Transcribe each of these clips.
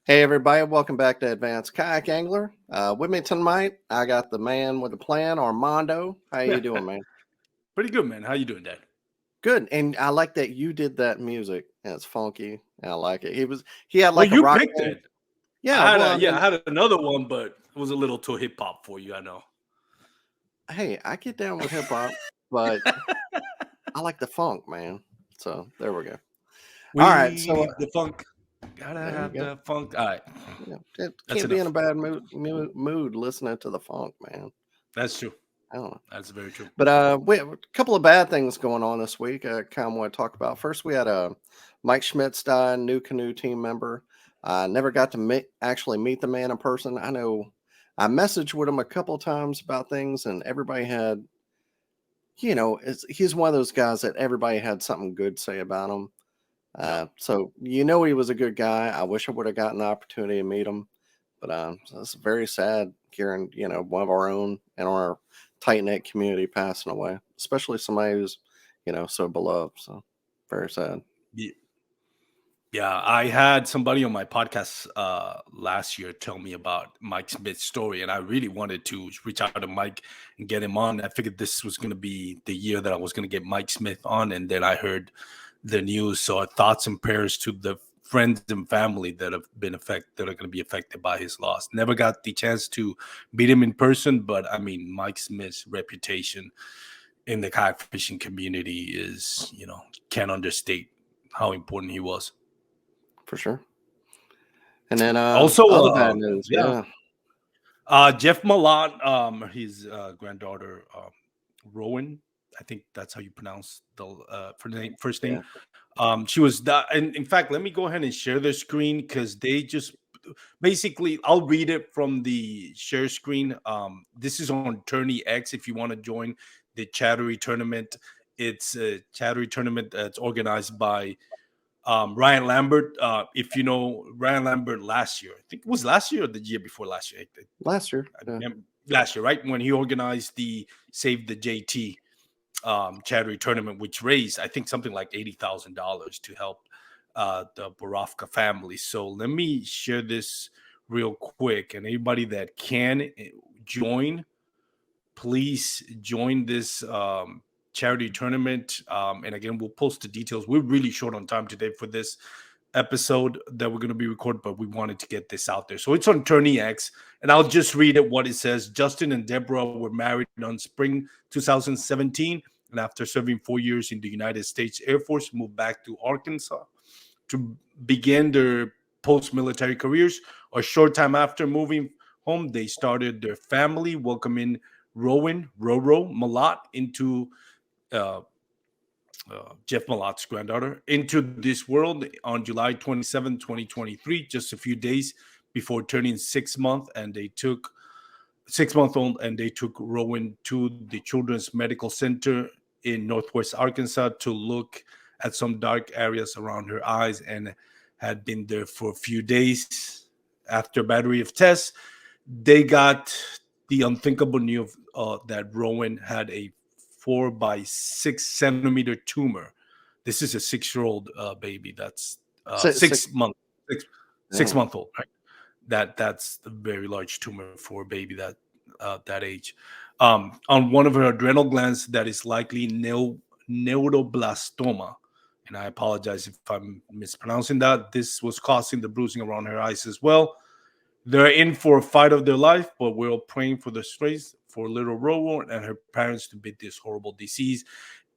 Hey everybody, welcome back to Advanced Kayak Angler. With me tonight, I got the man with the plan, Armando. How you doing, man? Pretty good, man. How you doing, Dad? Good. And I like that you did that music. And it's funky. And I like it. He had Well, like a you rock picked band. it. Yeah, well, I I mean, had another one, but it was a little too hip hop for you. I know. hey, I get down with hip hop, but I like the funk, man. So there we go. All right, We so need the funk. Gotta there you have go. the funk. All right, Yeah, it that's can't be in a enough. bad mood listening to the funk, man. That's true. I don't know. That's very true. But we have a couple of bad things going on this week. I kind of want to talk about. First, we had Mike Schmitz die, new canoe team member. I never got to actually meet the man in person. I know I messaged with him a couple of times about things, and everybody had, he's one of those guys that everybody had something good to say about him. Yep. So he was a good guy. I wish I would have gotten the opportunity to meet him, but so it's very sad hearing one of our own in our tight knit community passing away, especially somebody who's so beloved. So very sad. Ye- Yeah, I had somebody on my podcast last year tell me about Mike Smith's story, and I really wanted to reach out to Mike and get him on. I figured this was going to be the year that I was going to get Mike Smith on, and then I heard the news. So thoughts and prayers to the friends and family that have been affected, that are going to be affected by his loss. Never got the chance to meet him in person, but I mean, Mike Smith's reputation in the kayak fishing community is, can't understate how important he was. For sure. And then Also, other bad news, yeah, yeah, Jeff Malott, his granddaughter, Rowan. I think that's how you pronounce the first name. yeah. She was that, and in fact, let me go ahead and share the screen because they just basically, I'll read it from the share screen. This is on Tourney X. If you want to join the Chattery tournament, it's a Chattery tournament that's organized by Ryan Lambert. If you know Ryan Lambert last year, I think it was last year or the year before last year. Last year, I yeah, remember last year, right? When he organized the Save the JT charity tournament, which raised, I think, something like $80,000 to help the Borofka family. So let me share this real quick. And anybody that can join, please join this charity tournament. And again, we'll post the details. We're really short on time today for this episode that we're going to be recording, but we wanted to get this out there. So it's on Tourney X, and I'll just read it what it says. Justin and Deborah were married on spring 2017, and after serving 4 years in the United States Air Force, moved back to Arkansas to begin their post-military careers. A short time after moving home, they started their family, welcoming Roro Malott into uh, Jeff Malott's granddaughter, into this world on July 27, 2023, just a few days before turning 6 months. And they took 6 month old and they took Rowan to the Children's Medical Center in Northwest Arkansas to look at some dark areas around her eyes, and had been there for a few days. After a battery of tests, they got the unthinkable news that Rowan had a 4 by 6 centimeter tumor. This is a 6 year old baby. That's six. 6 months, six, six Damn. month old, right? That's a very large tumor for a baby that age. On one of her adrenal glands that is likely neuroblastoma. And I apologize if I'm mispronouncing that. This was causing the bruising around her eyes as well. They're in for a fight of their life, but we're all praying for the strength for little Rowan and her parents to beat this horrible disease.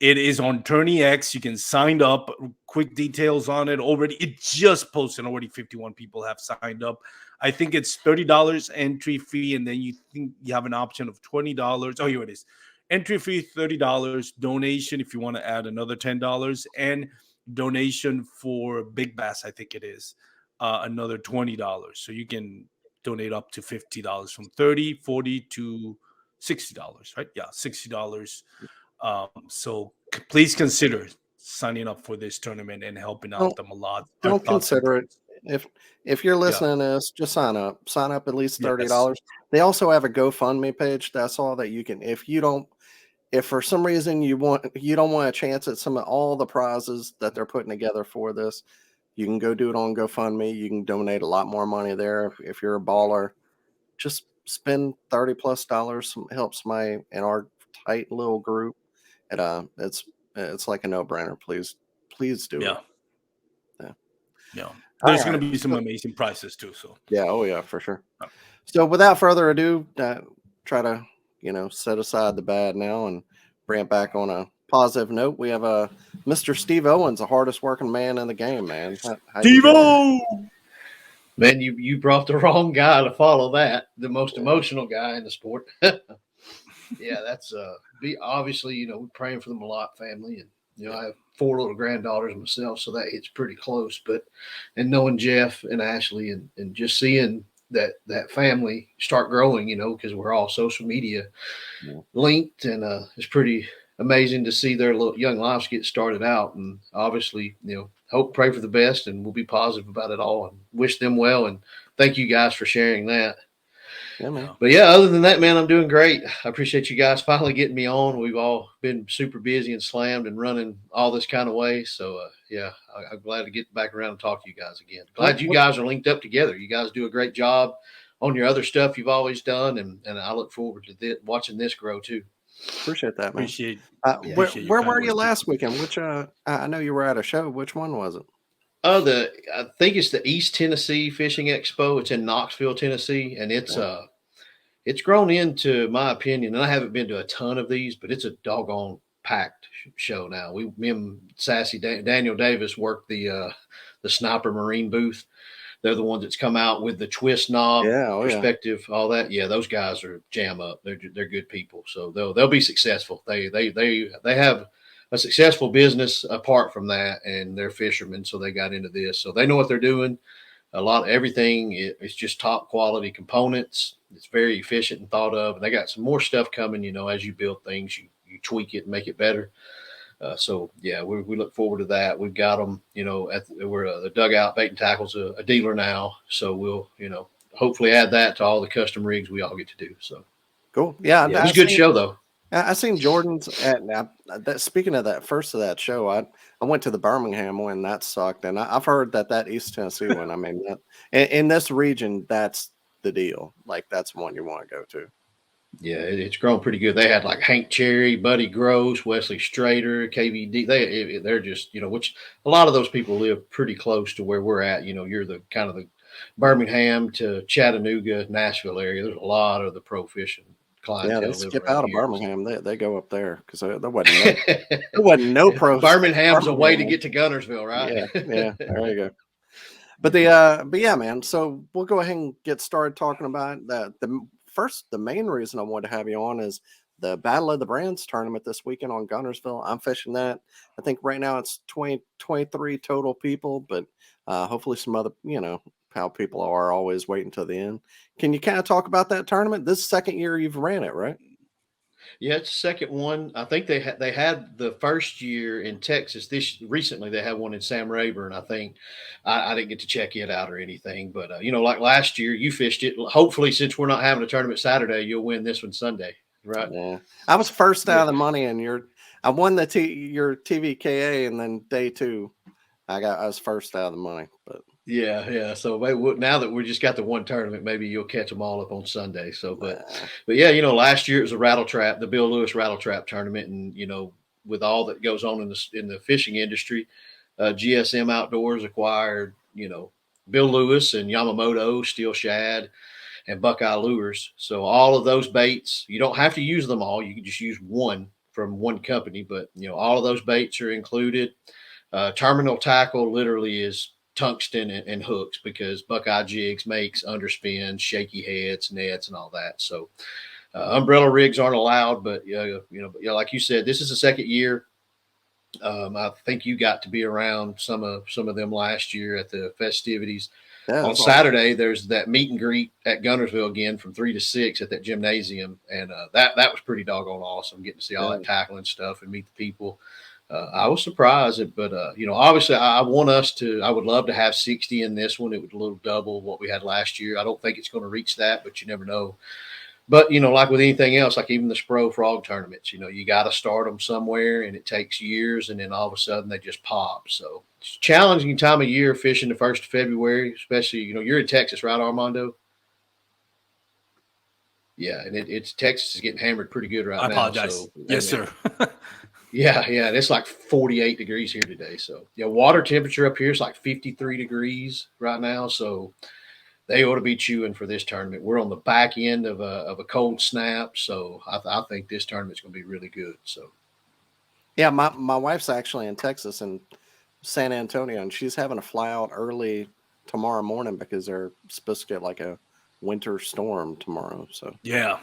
It is on Tourney X. You can sign up. Quick details on it already. It just posted already. 51 people have signed up. I think it's $30 entry fee, and then you think you have an option of $20. Oh, here it is. Entry fee $30. Donation if you want to add another $10, and donation for Big Bass. I think it is another $20. So you can donate up to $50 from 30, 40 to $60, right? Yeah, $60. So please consider signing up for this tournament and helping out Don't them a lot. Our don't thoughts and consider it. prayers. If you're Yeah. listening to this, just sign up. Sign up at least Yes. $30. They also have a GoFundMe page. That's all that you can. If for some reason you don't want a chance at some of all the prizes that they're putting together for this, You can go do it on GoFundMe. You can donate a lot more money there if you're a baller. Just spend $30+ helps in our tight little group. It's like a no brainer. Please do it. Yeah, Yeah. yeah. All There's going right. to be some amazing prices too. So, Yeah. Oh yeah, for sure. uh, So without further ado, try to set aside the bad now and bring it back on a positive note. We have Mr. Steve Owens, the hardest working man in the game. Man, how you doing? Steve-O! Man, you brought the wrong guy to follow that. The most emotional guy in the sport. Yeah, that's be obviously, we're praying for the Malott family, and Yeah, I have four little granddaughters myself, so that hits pretty close. But and knowing Jeff and Ashley, and just seeing that family start growing, because we're all social media Yeah. linked, and it's pretty amazing to see their little young lives get started out. And obviously, hope, pray for the best, and we'll be positive about it all, and wish them well. And thank you guys for sharing that. Yeah, man. yeah. But yeah, other than that, man, I'm doing great. I appreciate you guys finally getting me on. We've all been super busy and slammed and running all this kind of way. So yeah, I'm glad to get back around and talk to you guys again. What, Glad you what, guys are linked up together. You guys do a great job on your other stuff you've always done, and I look forward to watching this grow too. Appreciate that, man. Appreciate Yeah. your Where kind were you words too. last weekend? Which I know you were at a show. Which one was it? I think it's the East Tennessee Fishing Expo. It's in Knoxville, Tennessee, and Yeah. it's grown into my opinion, and I haven't been to a ton of these, but it's a doggone packed show now. Me and Sassy Daniel Davis work the Sniper Marine booth. They're the ones that's come out with the twist knob Yeah. Oh yeah. perspective, all that. Yeah, those guys are jam up. They're good people, so they'll be successful. They have a successful business apart from that, and they're fishermen, so they got into this, so they know what they're doing. A lot of everything it's just top quality components. It's very efficient and thought of, and they got some more stuff coming. As you build things, you tweak it and make it better. So yeah, we look forward to that. We've got them, we're the dugout bait and tackles a dealer now, so we'll hopefully add that to all the custom rigs we all get to do. So Cool. Yeah. yeah, it was a good show though. I seen Jordan's at that. Speaking of that, first of that show, I went to the Birmingham one. That sucked, and I've heard that East Tennessee one. I mean, in this region, that's the deal. Like that's one you want to go to. Yeah, it's grown pretty good. They had like Hank Cherry, Buddy Gross, Wesley Strader, KVD. They're just which a lot of those people live pretty close to where we're at. You're the kind of the Birmingham to Chattanooga, Nashville area. There's a lot of the pro fishing Yeah, they clientele living skip around out of here. Birmingham. They go up there because there wasn't no pros. Birmingham's a way to Birmingham. get to Gunnersville, right? Yeah, yeah. There you go. But yeah, man. So we'll go ahead and get started talking about that. The main reason I wanted to have you on is the Battle of the Brands tournament this weekend on Gunnersville. I'm fishing that. I think right now it's 23 total people, but hopefully some other, how people are always waiting till the end. Can you kind of talk about that tournament? This is the second year you've ran it, right? Yeah, it's the second one. I think they had the first year in Texas. This recently they had one in Sam Rayburn. I think I didn't get to check it out or anything, but like last year, you fished it. Hopefully, since we're not having a tournament Saturday, you'll win this one Sunday, right? Yeah. I was first out Yeah, of the money, and I won your TVKA, and then day two, I was first out of the money, but. yeah. So now that we just got the one tournament, maybe you'll catch them all up on Sunday. So, but Nah. but yeah, last year it was a rattle trap, the Bill Lewis rattle trap tournament, and with all that goes on in the fishing industry, GSM Outdoors acquired, Bill Lewis and Yamamoto, Steel Shad, and Buckeye Lures. So all of those baits, you don't have to use them all. You can just use one from one company, but all of those baits are included. Terminal tackle literally is tungsten and hooks because Buckeye Jigs makes underspins, shaky heads, nets, and all that. So umbrella rigs aren't allowed, but like you said, this is the second year. I think you got to be around some of them last year at the festivities. Yeah, On that's awesome. Saturday, there's that meet and greet at Gunnersville again from 3 to 6 at that gymnasium, and that was pretty doggone awesome. Getting to see all Yeah. that tackling stuff and meet the people. I was surprised, but obviously, I want us to. I would love to have 60 in this one. It would a little double what we had last year. I don't think it's going to reach that, but you never know. But like with anything else, like even the Spro frog tournaments, you got to start them somewhere, and it takes years, and then all of a sudden they just pop. So it's a challenging time of year fishing the 1st of February, especially you're in Texas, right, Armando? Yeah, and it's Texas is getting hammered pretty good right I now. apologize. So Yes, sir. yeah, and it's like 48 degrees here today. So yeah, water temperature up here is like 53 degrees right now. So they ought to be chewing for this tournament. We're on the back end of a cold snap, so I think this tournament's going to be really good. So Yeah, my wife's actually in Texas and San Antonio, and she's having to fly out early tomorrow morning because they're supposed to get like a winter storm tomorrow. So Yeah.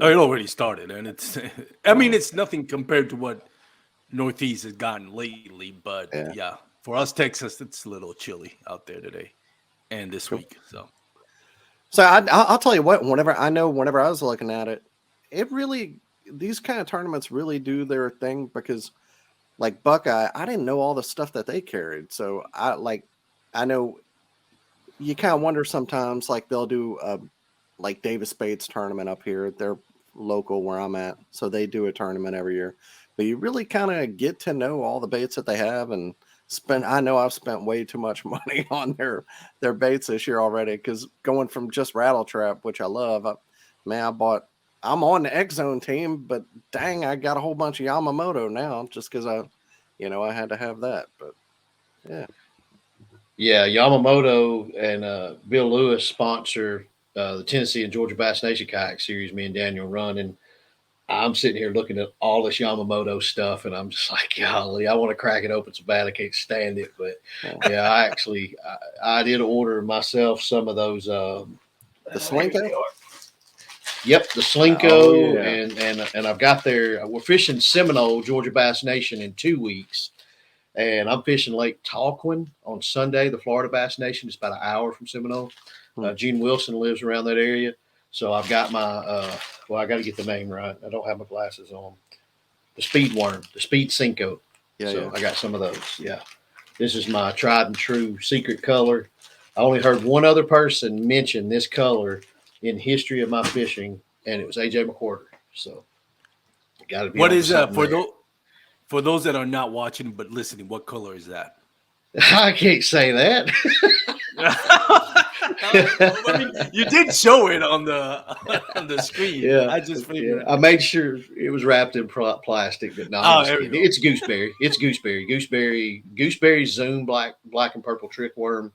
Oh, it already started, and it's. I mean, it's nothing compared to what Northeast has gotten lately, but yeah. yeah, for us Texas, it's a little chilly out there today and this Cool. week. So So I'll tell you what. Whenever I was looking at it, it really these kind of tournaments really do their thing because like Buckeye, I didn't know all the stuff that they carried. So I know you kind of wonder sometimes like they'll do like Davis Bates tournament up here. They're local where I'm at, so they do a tournament every year. But you really kind of get to know all the baits that they have and spend. I know I've spent way too much money on their baits this year already because going from just rattle trap, which I love, man, I'm on the X Zone team, but dang, I got a whole bunch of Yamamoto now just because I had to have that. But yeah, yeah, Yamamoto and Bill Lewis sponsor the Tennessee and Georgia Bass Nation Kayak Series. Me and Daniel run, and I'm sitting here looking at all this Yamamoto stuff, and I'm just like, golly, I want to crack it open so bad I can't stand it. But yeah, I did order myself some of those. the Slinko. Yep, the Slinko, Oh, yeah. and I've got there. We're fishing Seminole, Georgia Bass Nation in 2 weeks, and I'm fishing Lake Talquin on Sunday. The Florida Bass Nation is about an hour from Seminole. Gene Wilson lives around that area, so I've got my. I got to get the name right. I don't have my glasses on. The Speed Worm, the Speed Cinco. Yeah, so yeah. I got some of those. Yeah, this is my tried and true secret color. I only heard one other person mention this color in history of my fishing, and it was AJ McWhorter. So got to be. what is for for those that are not watching but listening, what color is that? I can't say that. I mean, you did show it on the screen. Yeah, I just figured. I made sure it was wrapped in plastic, but no, There we go. it's gooseberry. It's gooseberry Zoom black and purple trick worm.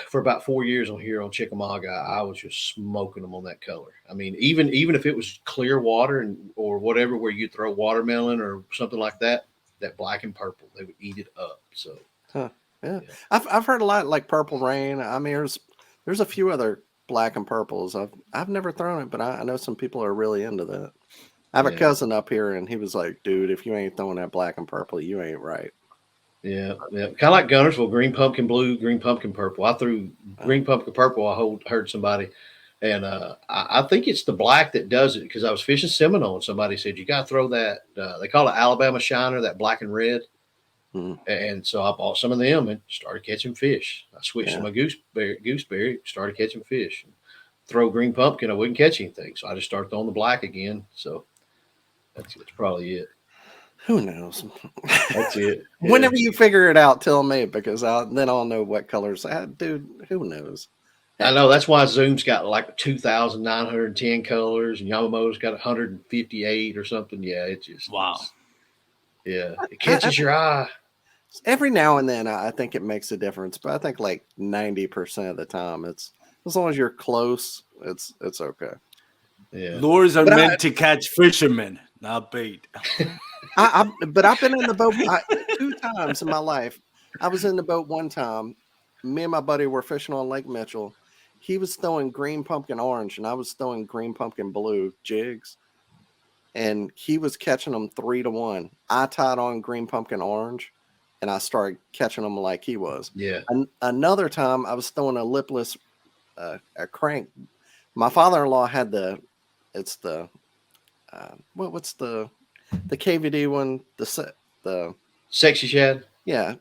For about 4 years on here on Chickamauga, I was just smoking them on that color. I mean, even if it was clear water or whatever, where you throw watermelon or something like that, that black and purple, they would eat it up. So, yeah. I've heard a lot like Purple Rain. I mean, there's a few other black and purples. I've never thrown it, but I know some people are really into that. I have a cousin up here, and he was like, "Dude, if you ain't throwing that black and purple, you ain't right." yeah. Kind of like Gunnersville, green pumpkin blue, green pumpkin purple. I threw green pumpkin purple. I heard somebody, and I think it's the black that does it because I was fishing Seminole, and somebody said you got to throw that. They call it Alabama Shiner, that black and red. And so I bought some of them and started catching fish. I switched to my gooseberry, started catching fish. Throw green pumpkin, I wouldn't catch anything. So I just started throwing the black again. So that's probably it. Who knows? That's it. Yeah. Whenever you figure it out, tell me because then I'll know what colors. Dude, who knows? I know that's why Zoom's got like 2,910 colors and Yamamoto's got 158 or something. Yeah, it just Wow. Yeah, it catches your eye. Every now and then, I think it makes a difference, but I think like 90% of the time, it's as long as you're close, it's okay. Yeah, Lures are meant to catch fishermen, not bait. But I've been in the boat 2 times in my life. I was in the boat one time. Me and my buddy were fishing on Lake Mitchell. He was throwing green pumpkin orange, and I was throwing green pumpkin blue jigs. And he was catching them 3-1. I tied on green pumpkin orange, and I started catching them like he was. Yeah. Another time, I was throwing a lipless a crank. My father-in-law had what's the KVD one? The Sexy Shad. Yeah,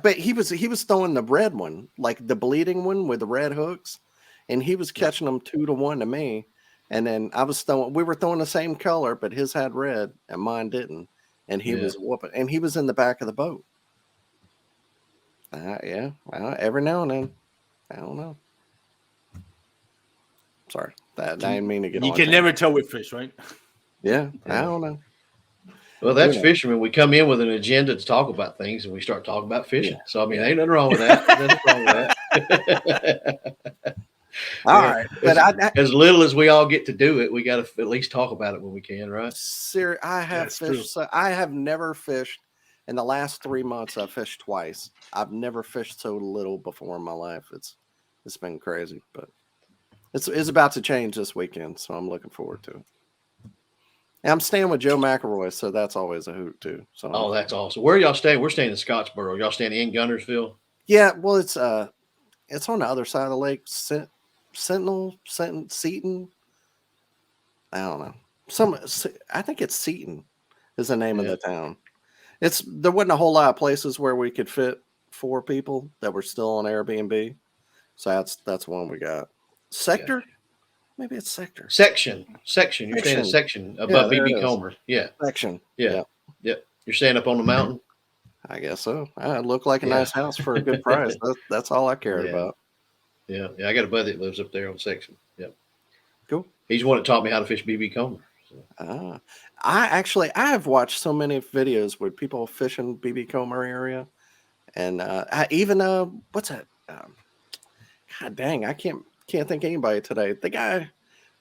but he was throwing the red one, like the bleeding one with the red hooks, and he was catching them 2-1 to me. And then we were throwing the same color, but his had red and mine didn't. And he was whooping, and he was in the back of the boat. Yeah, well, every now and then, I don't know. Sorry, that I didn't mean to get You on. can never tell with fish, right? Yeah, I don't know. Well, that's fishermen. We come in with an agenda to talk about things, and we start talking about fishing. Yeah. So I mean, ain't nothing wrong with that. Nothing wrong with that. All right, but as little as we all get to do it, we got to at least talk about it when we can, right? I have fished. So I have never fished in the last 3 months. I've fished twice. I've never fished so little before in my life. It's been crazy, but it's about to change this weekend, so I'm looking forward to it. And I'm staying with Joe McElroy, so that's always a hoot too. So that's awesome. Where are y'all staying? We're staying in Scottsboro. Y'all staying in Guntersville? yeah, well, it's on the other side of the lake. Seaton. I don't know. I think it's Seaton is the name of the town. There wasn't a whole lot of places where we could fit 4 people that were still on Airbnb. So that's one we got. Sector? Gotcha. Maybe it's sector. Section. You're staying in section above BB Comer. Yeah. Section. Yeah. You're staying up on the mountain? I guess so. It looked like a nice house for a good price. That's all I cared about. Yeah. I got a buddy that lives up there on section. Yep. Cool. He's the one that taught me how to fish BB Comer. So. I have watched so many videos with people fishing BB Comer area, and even what's that? God dang, I can't think of anybody today.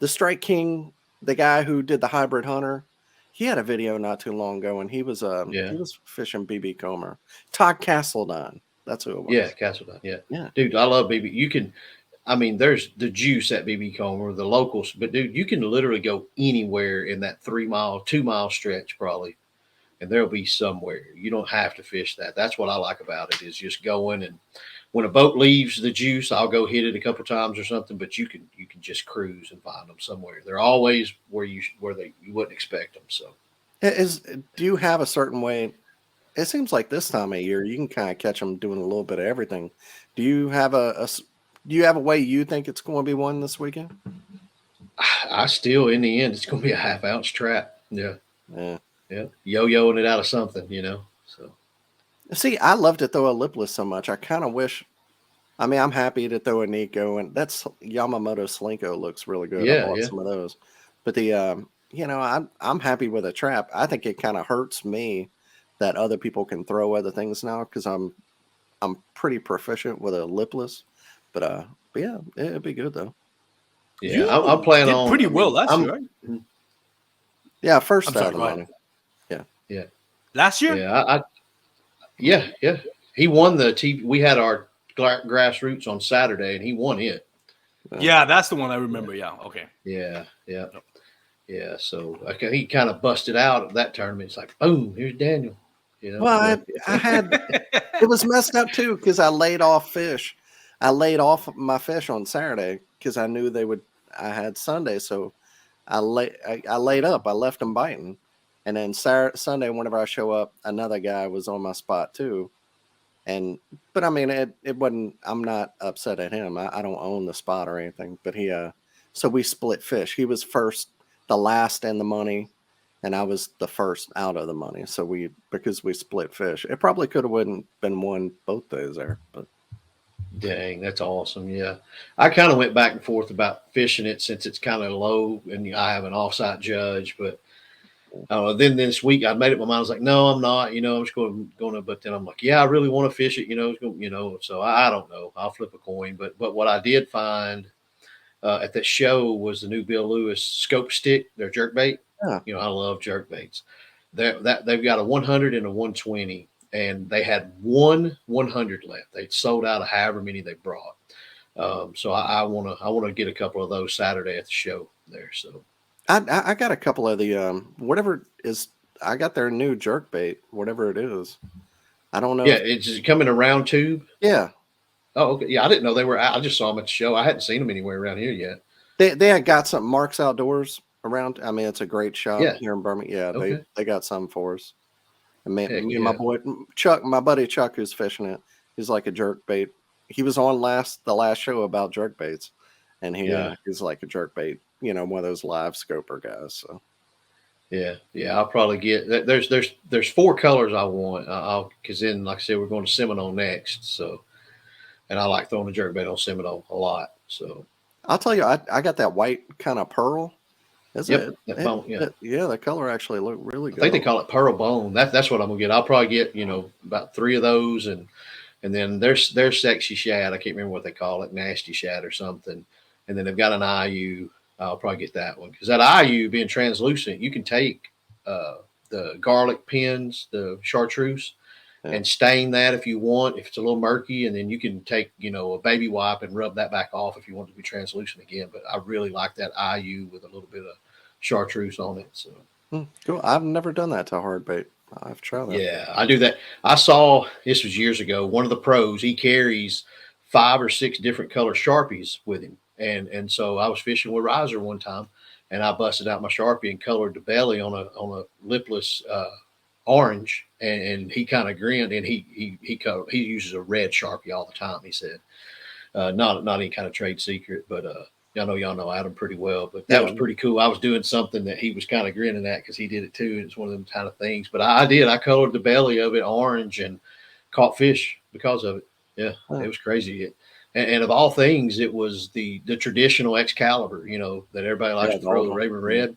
The Strike King, the guy who did the Hybrid Hunter, he had a video not too long ago, and he was fishing BB Comer. Todd Castledine, that's who it was. Yeah, Castledine. Yeah, dude, I love BB. There's the juice at BB Comer, the locals, but dude, you can literally go anywhere in that 2-mile stretch probably, and there'll be somewhere. You don't have to fish that. That's what I like about it, is just going, and when a boat leaves the juice, I'll go hit it a couple times or something, but you can just cruise and find them somewhere. They're always where you wouldn't expect them. So, do you have a certain way? It seems like this time of year you can kind of catch them doing a little bit of everything. Do you have a way you think it's going to be one this weekend? I still, in the end, it's going to be a half-ounce trap. Yeah. Yo-yoing it out of something, So. See, I love to throw a lipless so much. I kind of wish. I'm happy to throw a Nico, and that's Yamamoto Slinko looks really good. I bought some of those, but I'm happy with a trap. I think it kind of hurts me that other people can throw other things now because I'm pretty proficient with a lipless. But yeah, it'd be good though. Yeah, I'm planning on pretty well last year, right? Yeah, first out of the money. Yeah. Last year? Yeah, yeah. He won the TV. We had our grassroots on Saturday, and he won it. Yeah, that's the one I remember. Yeah, okay. Yeah. So he kind of busted out of that tournament. It's like, boom, here's Daniel. Well, I had it was messed up too because I laid off fish. I laid off my fish on Saturday because I knew I had Sunday, so I laid up. I left them biting. And then Sunday, whenever I show up, another guy was on my spot too. But it wasn't. I'm not upset at him. I don't own the spot or anything. But so we split fish. He was the last in the money, and I was the first out of the money. So because we split fish, it probably could have been won both days there. But dang, that's awesome. Yeah, I kind of went back and forth about fishing it since it's kind of low, and I have an offsite judge, but. Then this week I made up my mind. I was like, no, I'm not. I'm just going to. But then I'm like, yeah, I really want to fish it. So I don't know. I'll flip a coin. But what I did find at that show was the new Bill Lewis scope stick. Their jerk bait. Yeah. I love jerk baits. They've got a 100 and a 120, and they had 100 left. They sold out of however many they brought. So I want to get a couple of those Saturday at the show there. So. I got a couple of the whatever is. I got their new jerk bait, whatever it is. I don't know. Yeah, it's coming a round tube. Yeah. Oh, okay. Yeah, I didn't know they were out. I just saw them at the show. I hadn't seen them anywhere around here yet. They had got some Marks Outdoors around. It's a great shop here in Birmingham. Yeah, okay. they got some for us. And me and my boy Chuck, my buddy Chuck, who's fishing it, he's like a jerk bait. He was on the last show about jerk baits, and he's like a jerk bait one of those live scoper guys. So Yeah, I'll probably get. There's 4 colors I want. I'll because then, like I said, we're going to Seminole next. So, and I like throwing a jerkbait on Seminole a lot. So, I'll tell you, I got that white kind of pearl. Is yep, it? that bone. Yeah, Yeah, the color actually looked really I good. think they call it pearl bone. That's what I'm gonna get. I'll probably get about 3 of those, and then there's sexy shad. I can't remember what they call it, nasty shad or something. And then they've got an IU. I'll probably get that one because that IU being translucent, you can take the garlic pins, the chartreuse, and stain that if you want, if it's a little murky, and then you can take a baby wipe and rub that back off if you want it to be translucent again. But I really like that IU with a little bit of chartreuse on it. So cool. I've never done that to hard bait. I've tried that. yeah, I do that. I saw this was years ago. One of the pros, he carries 5 or 6 different color Sharpies with him, and so I was fishing with Riser one time, and I busted out my Sharpie and colored the belly on a lipless orange, and he kind of grinned, and he uses a red Sharpie all the time. He said, not any kind of trade secret, but I know y'all know Adam pretty well, but that was pretty cool. I was doing something that he was kind of grinning at because he did it too. It's one of them kind of things. But I did. I colored the belly of it orange and caught fish because of it. Yeah, it was crazy. And of all things, it was the traditional Excalibur, that everybody likes to throw, the Raven Red.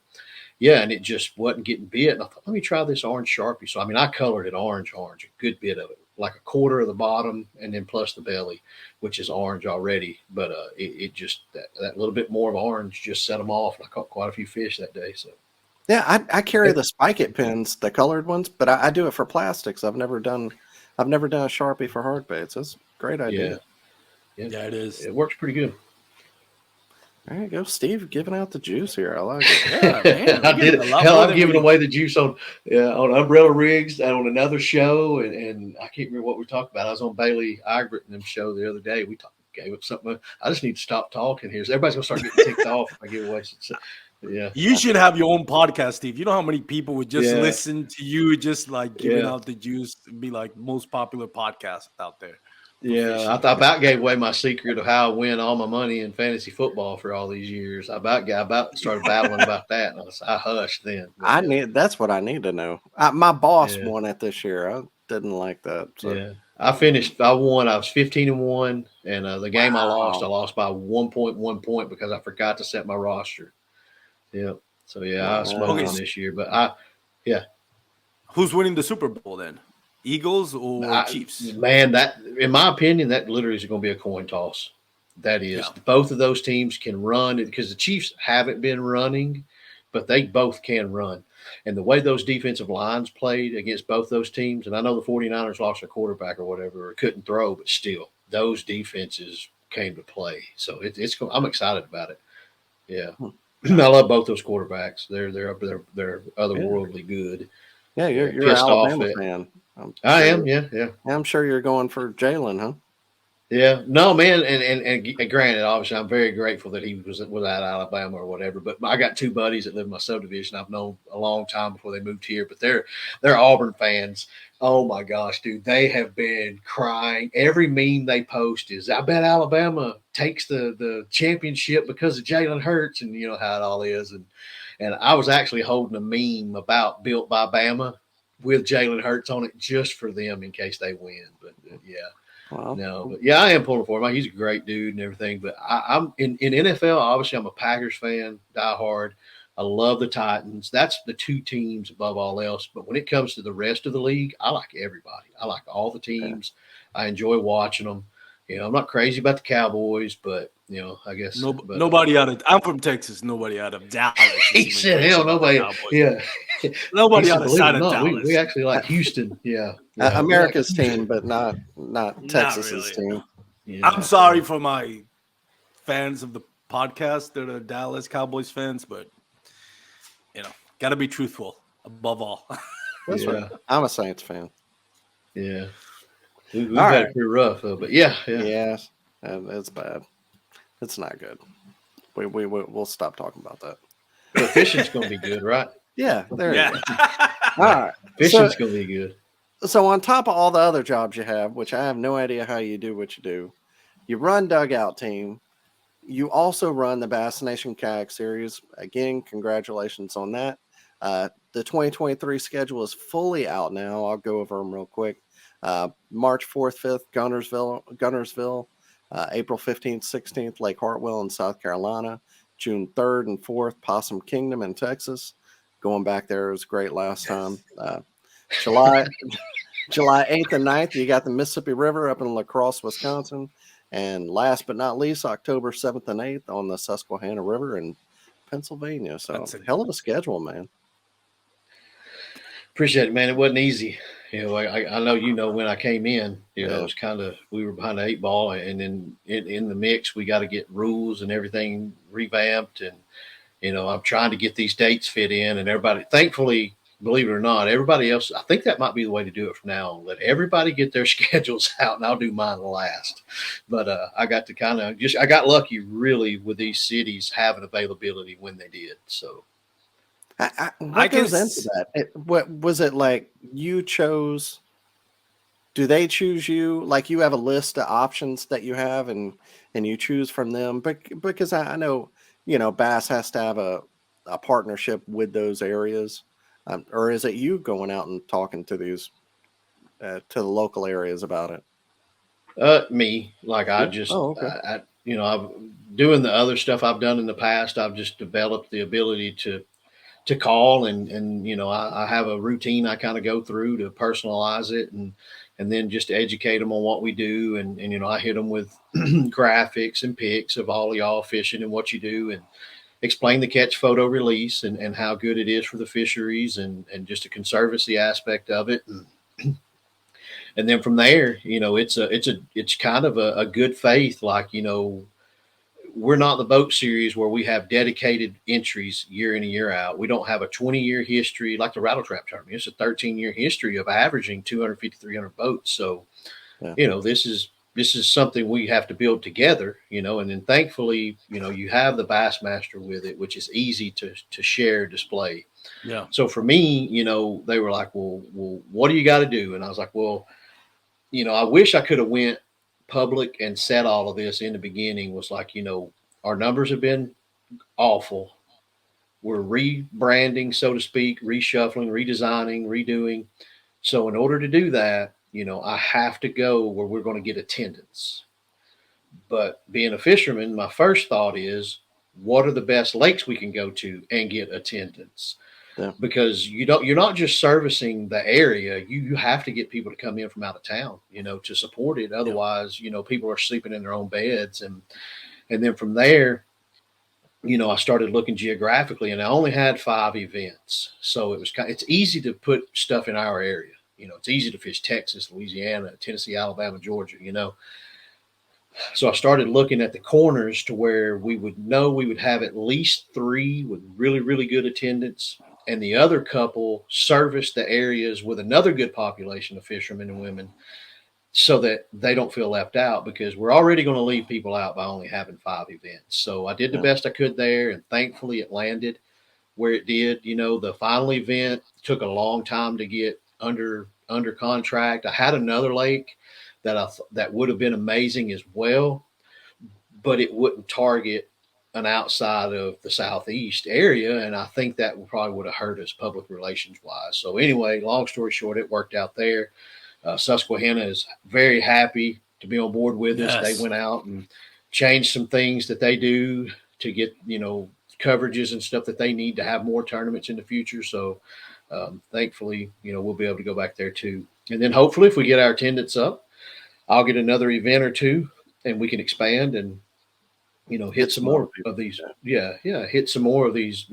Yeah, and it just wasn't getting bit. And I thought, let me try this orange Sharpie. So, I colored it orange, a good bit of it, like a quarter of the bottom and then plus the belly, which is orange already. But it just, that little bit more of orange just set them off. And I caught quite a few fish that day. So, yeah, I carry the Spike It pins, the colored ones, but I do it for plastics. I've never done a Sharpie for hard baits. That's a great idea. Yeah, it is. It works pretty good. There you go, Steve, giving out the juice here. I like it. Yeah, man, I did it. Hell, I'm giving away the juice on Umbrella Rigs and on another show, and I can't remember what we talked about. I was on Bailey Egbert and them show the other day. We gave up something. I just need to stop talking here. So everybody's gonna start getting ticked off if I give away. Yeah, you should have your own podcast, Steve. You know how many people would just listen to you, just like giving out the juice, and be like most popular podcast out there. Yeah, I about gave away my secret of how I win all my money in fantasy football for all these years. I about started battling about that, and I hushed then. That's what I need to know. My boss won it this year. I didn't like that. So. Yeah, I won. I was 15-1, and the game I lost by 1.1 point because I forgot to set my roster. Yeah, so I smoked him this year, but Who's winning the Super Bowl then? Eagles or Chiefs? Man, that in my opinion, that literally is going to be a coin toss. That is, both of those teams can run because the Chiefs haven't been running, but they both can run. And the way those defensive lines played against both those teams, and I know the 49ers lost their quarterback or whatever, or couldn't throw, but still, those defenses came to play. So I'm excited about it. Yeah, I love both those quarterbacks. They're otherworldly good. Yeah, you're an Alabama fan. I am, yeah. I'm sure you're going for Jalen, huh? Yeah, no, man, and granted, obviously, I'm very grateful that he was at Alabama or whatever. But I got 2 buddies that live in my subdivision I've known a long time before they moved here. But they're Auburn fans. Oh my gosh, dude, they have been crying. Every meme they post is, "I bet Alabama takes the championship because of Jalen Hurts," and you know how it all is. And I was actually holding a meme about built by Bama with Jalen Hurts on it just for them in case they win. But I am pulling for him. He's a great dude and everything. But I'm in NFL. Obviously, I'm a Packers fan, diehard. I love the Titans. That's the 2 teams above all else. But when it comes to the rest of the league, I like everybody. I like all the teams. I enjoy watching them. I'm not crazy about the Cowboys, but I guess nobody out of. I'm from Texas. Nobody out of Dallas. He said, "Hell, nobody." Yeah, nobody outside of Dallas. We actually like Houston. Yeah, America's team, but not Texas's team. Yeah, I'm sorry for my fans of the podcast that are Dallas Cowboys fans, but got to be truthful above all. That's right. I'm a Saints fan. Yeah, we've had it pretty rough, but yeah, it's bad. It's not good. We'll stop talking about that. But fishing's going to be good, right? Yeah, there you go. All right, fishing's going to be good. So on top of all the other jobs you have, which I have no idea how you do what you do, you run dugout team. you also run the Bass Nation Kayak Series. Again, congratulations on that. The 2023 schedule is fully out now. I'll go over them real quick. March 4th, 5th, Gunnersville. April 15th, 16th, Lake Hartwell in South Carolina. June 3rd and 4th, Possum Kingdom in Texas. Going back there was great last time. July 8th and 9th, you got the Mississippi River up in La Crosse, Wisconsin. And last but not least, October 7th and 8th on the Susquehanna River in Pennsylvania. So, hell of a schedule, man. Appreciate it, man. It wasn't easy. I know when I came in, it was kind of, we were behind the 8 ball, and then in the mix, we got to get rules and everything revamped. And, I'm trying to get these dates fit in, and everybody, thankfully, believe it or not, everybody else, I think that might be the way to do it from now on. Let everybody get their schedules out, and I'll do mine last. But I got to I got lucky really with these cities having availability when they did. So. What goes into that? What was it like? You chose? Do they choose you? Like you have a list of options that you have, and you choose from them. But because I know Bass has to have a partnership with those areas, or is it you going out and talking to these to the local areas about it? Me, like I just, okay. I've doing the other stuff I've done in the past. I've just developed the ability to call and I have a routine I kind of go through to personalize it and then just to educate them on what we do and I hit them with graphics and pics of all of y'all fishing and what you do and explain the catch photo release and how good it is for the fisheries and just a conservancy aspect of it and then from there it's kind of a good faith, like we're not the boat series where we have dedicated entries year in and year out. We don't have a 20-year history like the Rattle Trap tournament. It's a 13-year history of averaging 250, 300 boats. So, this is something we have to build together, and then thankfully, you have the Bassmaster with it, which is easy to share, display. Yeah. So for me, they were like, well, what do you got to do? And I was like, well, I wish I could have went public and said all of this in the beginning. Was like, our numbers have been awful. We're rebranding, so to speak, reshuffling, redesigning, redoing. So in order to do that, I have to go where we're going to get attendance. But being a fisherman, my first thought is, what are the best lakes we can go to and get attendance? Yeah. Because you're not just servicing the area, you have to get people to come in from out of town, to support it. Otherwise, people are sleeping in their own beds. And then from there, I started looking geographically and I only had 5 events. So it's easy to put stuff in our area. It's easy to fish Texas, Louisiana, Tennessee, Alabama, Georgia, So I started looking at the corners to where we would know we would have at least 3 with really, really good attendance. And the other couple service the areas with another good population of fishermen and women so that they don't feel left out, because we're already going to leave people out by only having 5 events. So I did the best I could there, and thankfully it landed where it did. The final event took a long time to get under contract. I had another lake that would have been amazing as well, but it wouldn't target an outside of the Southeast area. And I think that probably would have hurt us public relations wise. So anyway, long story short, it worked out there. Susquehanna is very happy to be on board with us. They went out and changed some things that they do to get, coverages and stuff that they need to have more tournaments in the future. So thankfully, we'll be able to go back there too. And then hopefully if we get our attendance up, I'll get another event or 2 and we can expand and, hit some more of these. Hit some more of these,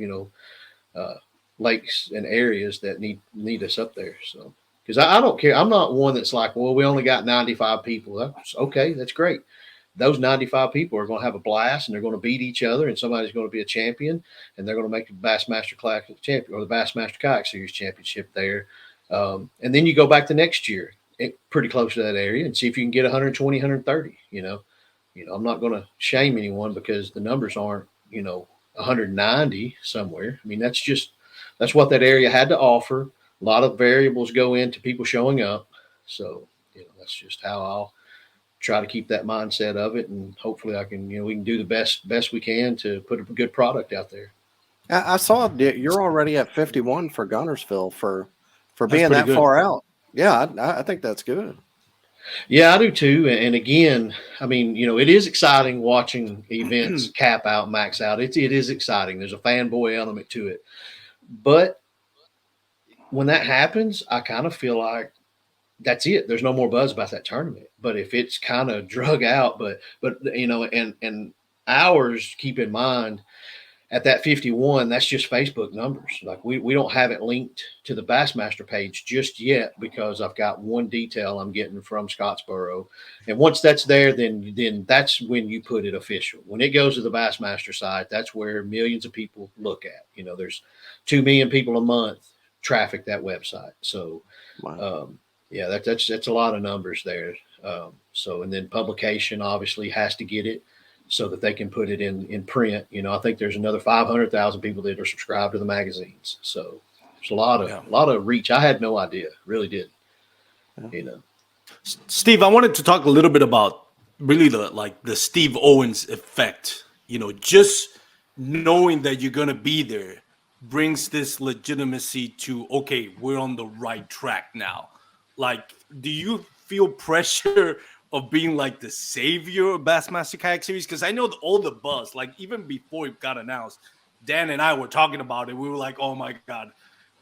lakes and areas that need us up there. So, because I don't care. I'm not one that's like, well, we only got 95 people. That's okay. That's great. Those 95 people are going to have a blast and they're going to beat each other, and somebody's going to be a champion, and they're going to make the Bassmaster Classic champion or the Bassmaster Kayak Series championship there. And then you go back the next year, pretty close to that area, and see if you can get 120, 130. I'm not going to shame anyone because the numbers aren't, 190 somewhere. I mean, that's what that area had to offer. A lot of variables go into people showing up. So, that's just how I'll try to keep that mindset of it, and hopefully we can do the best we can to put a good product out there. I saw that you're already at 51 for Gunnersville for That's being pretty that good. far out. Yeah, I think that's good. Yeah, I do too. And again, I mean, it is exciting watching events cap out, max out. It is exciting. There's a fanboy element to it. But when that happens, I kind of feel like that's it. There's no more buzz about that tournament. But if it's kind of drug out, but and ours, keep in mind, at that 51, that's just Facebook numbers. Like we don't have it linked to the Bassmaster page just yet because I've got one detail I'm getting from Scottsboro. And once that's there, then that's when you put it official. When it goes to the Bassmaster site, that's where millions of people look at. There's 2 million people a month traffic that website. So Wow. yeah, that's a lot of numbers there. So and then publication obviously has to get it so that they can put it in print. I think there's another 500,000 people that are subscribed to the magazines. So there's a lot of reach. I had no idea, really did. Yeah. Steve, I wanted to talk a little bit about really the Steve Owens effect. Just knowing that you're gonna be there brings this legitimacy to, okay, we're on the right track now. Like, do you feel pressure of being like the savior of Bassmaster Kayak Series? Because I know all the buzz, like even before it got announced, Dan and I were talking about it. We were like, oh my God,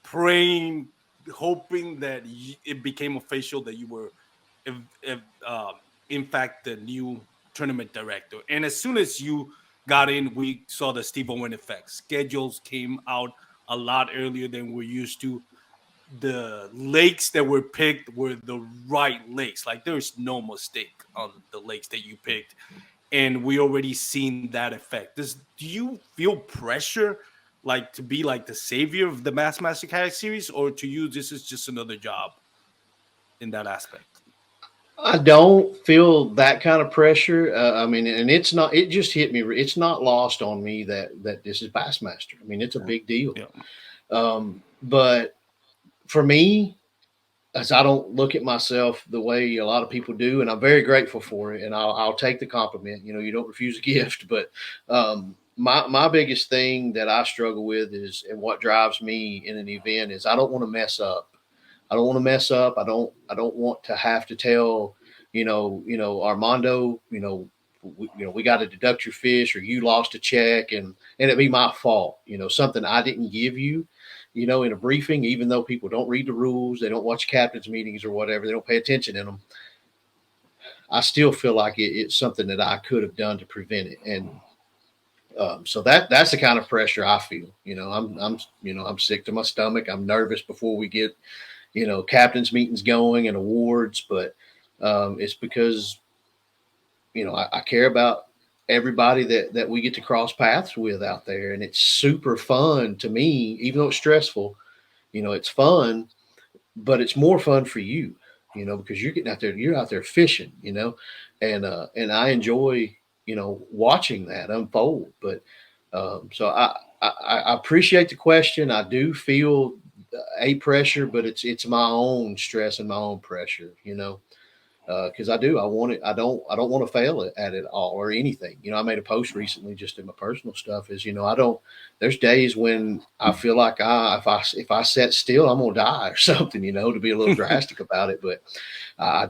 praying, hoping that it became official that you were in fact the new tournament director. And as soon as you got in, we saw the Steve Owen effect. Schedules came out a lot earlier than we're used to. The lakes that were picked were the right lakes. Like there's no mistake on the lakes that you picked. And we already seen that effect. Do you feel pressure like to be like the savior of the Bassmaster Kayak Series, or to you this is just another job in that aspect? I don't feel that kind of pressure. I mean, and it's not. It just hit me. It's not lost on me that this is Bassmaster. I mean, it's a big deal. Yeah. But for me, as I don't look at myself the way a lot of people do, and I'm very grateful for it, and I'll take the compliment. You don't refuse a gift. But my biggest thing that I struggle with is, and what drives me in an event is, I don't want to mess up. I don't want to mess up. I don't want to have to tell, Armando, we got to deduct your fish, or you lost a check, and it be my fault. Something I didn't give you, in a briefing, even though people don't read the rules, they don't watch captain's meetings or whatever, they don't pay attention in them. I still feel like it's something that I could have done to prevent it, and so that's the kind of pressure I feel. I'm sick to my stomach. I'm nervous before we get captain's meetings going and awards, but it's because I care about everybody that we get to cross paths with out there, and it's super fun to me, even though it's stressful. It's fun, but it's more fun for you, because you're out there fishing, and I enjoy watching that unfold. But so I appreciate the question. I do feel a pressure, but it's my own stress and my own pressure, because I want it. I don't want to fail at it all or anything. I made a post recently just in my personal stuff is, I don't, there's days when I feel like if I sit still, I'm going to die or something, to be a little drastic about it. But I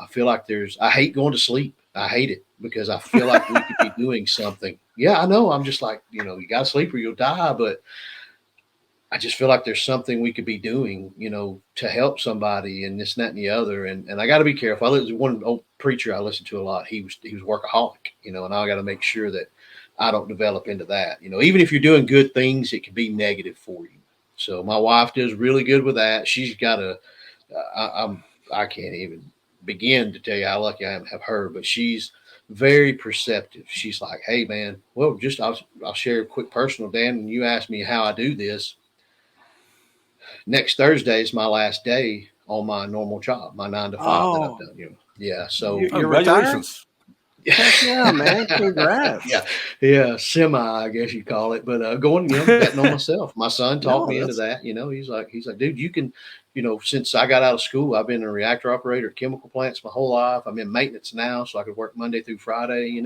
feel like I hate going to sleep. I hate it because I feel like we could be doing something. Yeah, I know. I'm just like, you got to sleep or you'll die. But I just feel like there's something we could be doing, to help somebody and this, and that, and the other. And I got to be careful. There's one old preacher I listened to a lot. He was workaholic, and I got to make sure that I don't develop into that. Even if you're doing good things, it can be negative for you. So my wife does really good with that. She's got I can't even begin to tell you how lucky I am to have her, but she's very perceptive. She's like, hey man, well, I'll share a quick personal, Dan, and you asked me how I do this. Next Thursday is my last day on my normal job, my 9 to 5 that I've done. Yeah. So You're retired? Congratulations. Heck yeah, man! Congrats. yeah, semi, I guess you call it. But going, betting on myself. My son talked No, me into that's that. He's like, dude, you can, since I got out of school, I've been a reactor operator at chemical plants my whole life. I'm in maintenance now, so I could work Monday through Friday.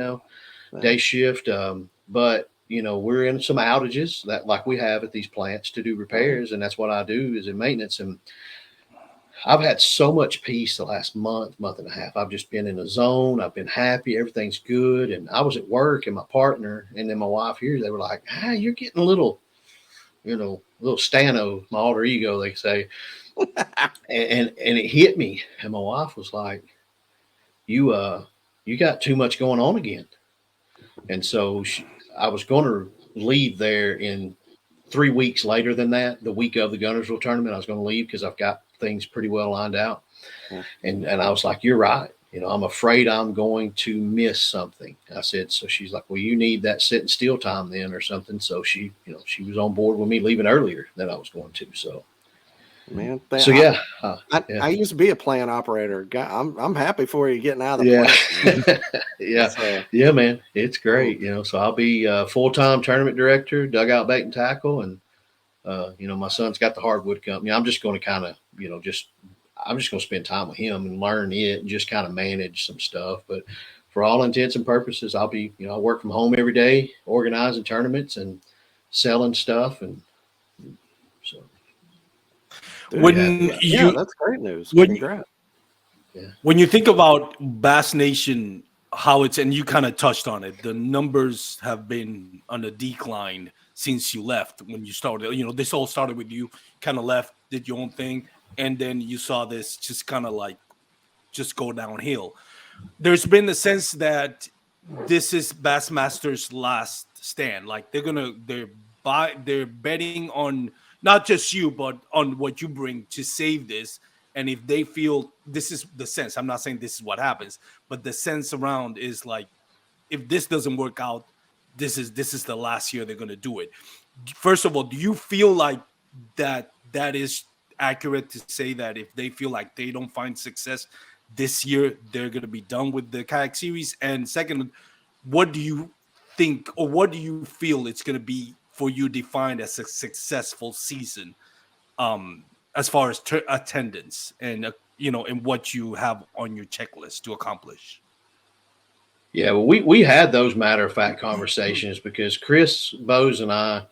Day shift. But we're in some outages that like we have at these plants to do repairs, and that's what I do is in maintenance. And I've had so much peace the last month and a half. I've just been in a zone. I've been happy. Everything's good. And I was at work, and my partner and then my wife here, they were like, you're getting a little, little Stano, my alter ego, they say. and it hit me. And my wife was like, you got too much going on again. And so I was going to leave there in 3 weeks later than that, the week of the Gunnersville tournament. I was going to leave because I've got things pretty well lined out. And I was like, you're right. I'm afraid I'm going to miss something. I said, so she's like, well, you need that sitting still time then or something. So she was on board with me leaving earlier than I was going to. So, man. I used to be a plant operator. I'm happy for you getting out of the plant. Yeah, man, it's great. So I'll be full-time tournament director, dugout bait and tackle, and my son's got the hardwood company. I'm just going to kind of I'm just going to spend time with him and learn it and just kind of manage some stuff. But for all intents and purposes, I'll be I work from home every day, organizing tournaments and selling stuff, and so. Dude, that's great news. Congrats. When you think about Bass Nation, how it's, and you kind of touched on it, the numbers have been on a decline since you left. When you started, this all started with you kind of left, did your own thing, and then you saw this just kind of like just go downhill. There's been the sense that this is Bassmaster's last stand. Like they're betting on not just you, but on what you bring to save this. And if they feel, this is the sense, I'm not saying this is what happens, but the sense around is like, if this doesn't work out, this is the last year they're going to do it. First of all, do you feel like that is accurate to say that if they feel like they don't find success this year, they're going to be done with the kayak series? And second, what do you think, or what do you feel it's going to be for you defined as a successful season, as far as attendance and and what you have on your checklist to accomplish? Yeah, well, we had those matter of fact conversations because Chris Bowes and I,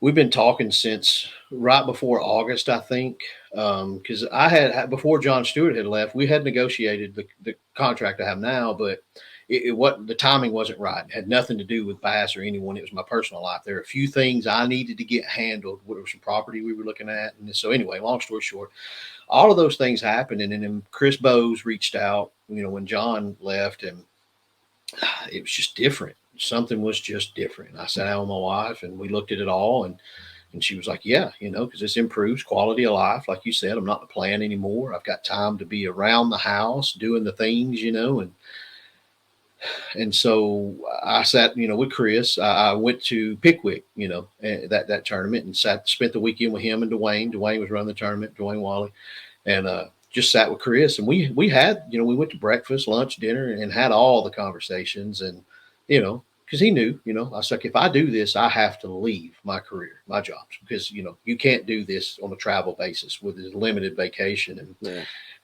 we've been talking since right before August, I think, because I had, before John Stewart had left, we had negotiated the contract I have now, but the timing wasn't right. It had nothing to do with Bass or anyone. It was my personal life. There are a few things I needed to get handled. There was some property we were looking at, and so anyway, long story short, all of those things happened, and then Chris Bowes reached out, when John left, and it was just different. Something was just different. I sat down with my wife and we looked at it all, and she was like, yeah, because this improves quality of life. Like you said, I'm not in the plan anymore. I've got time to be around the house doing the things, and so I sat, with Chris. I went to Pickwick, that tournament, and spent the weekend with him and Dwayne. Dwayne was running the tournament, Dwayne Wally, and just sat with Chris, and we had, we went to breakfast, lunch, dinner, and had all the conversations, and because he knew, I was like, if I do this, I have to leave my career, my jobs, because you can't do this on a travel basis with a limited vacation,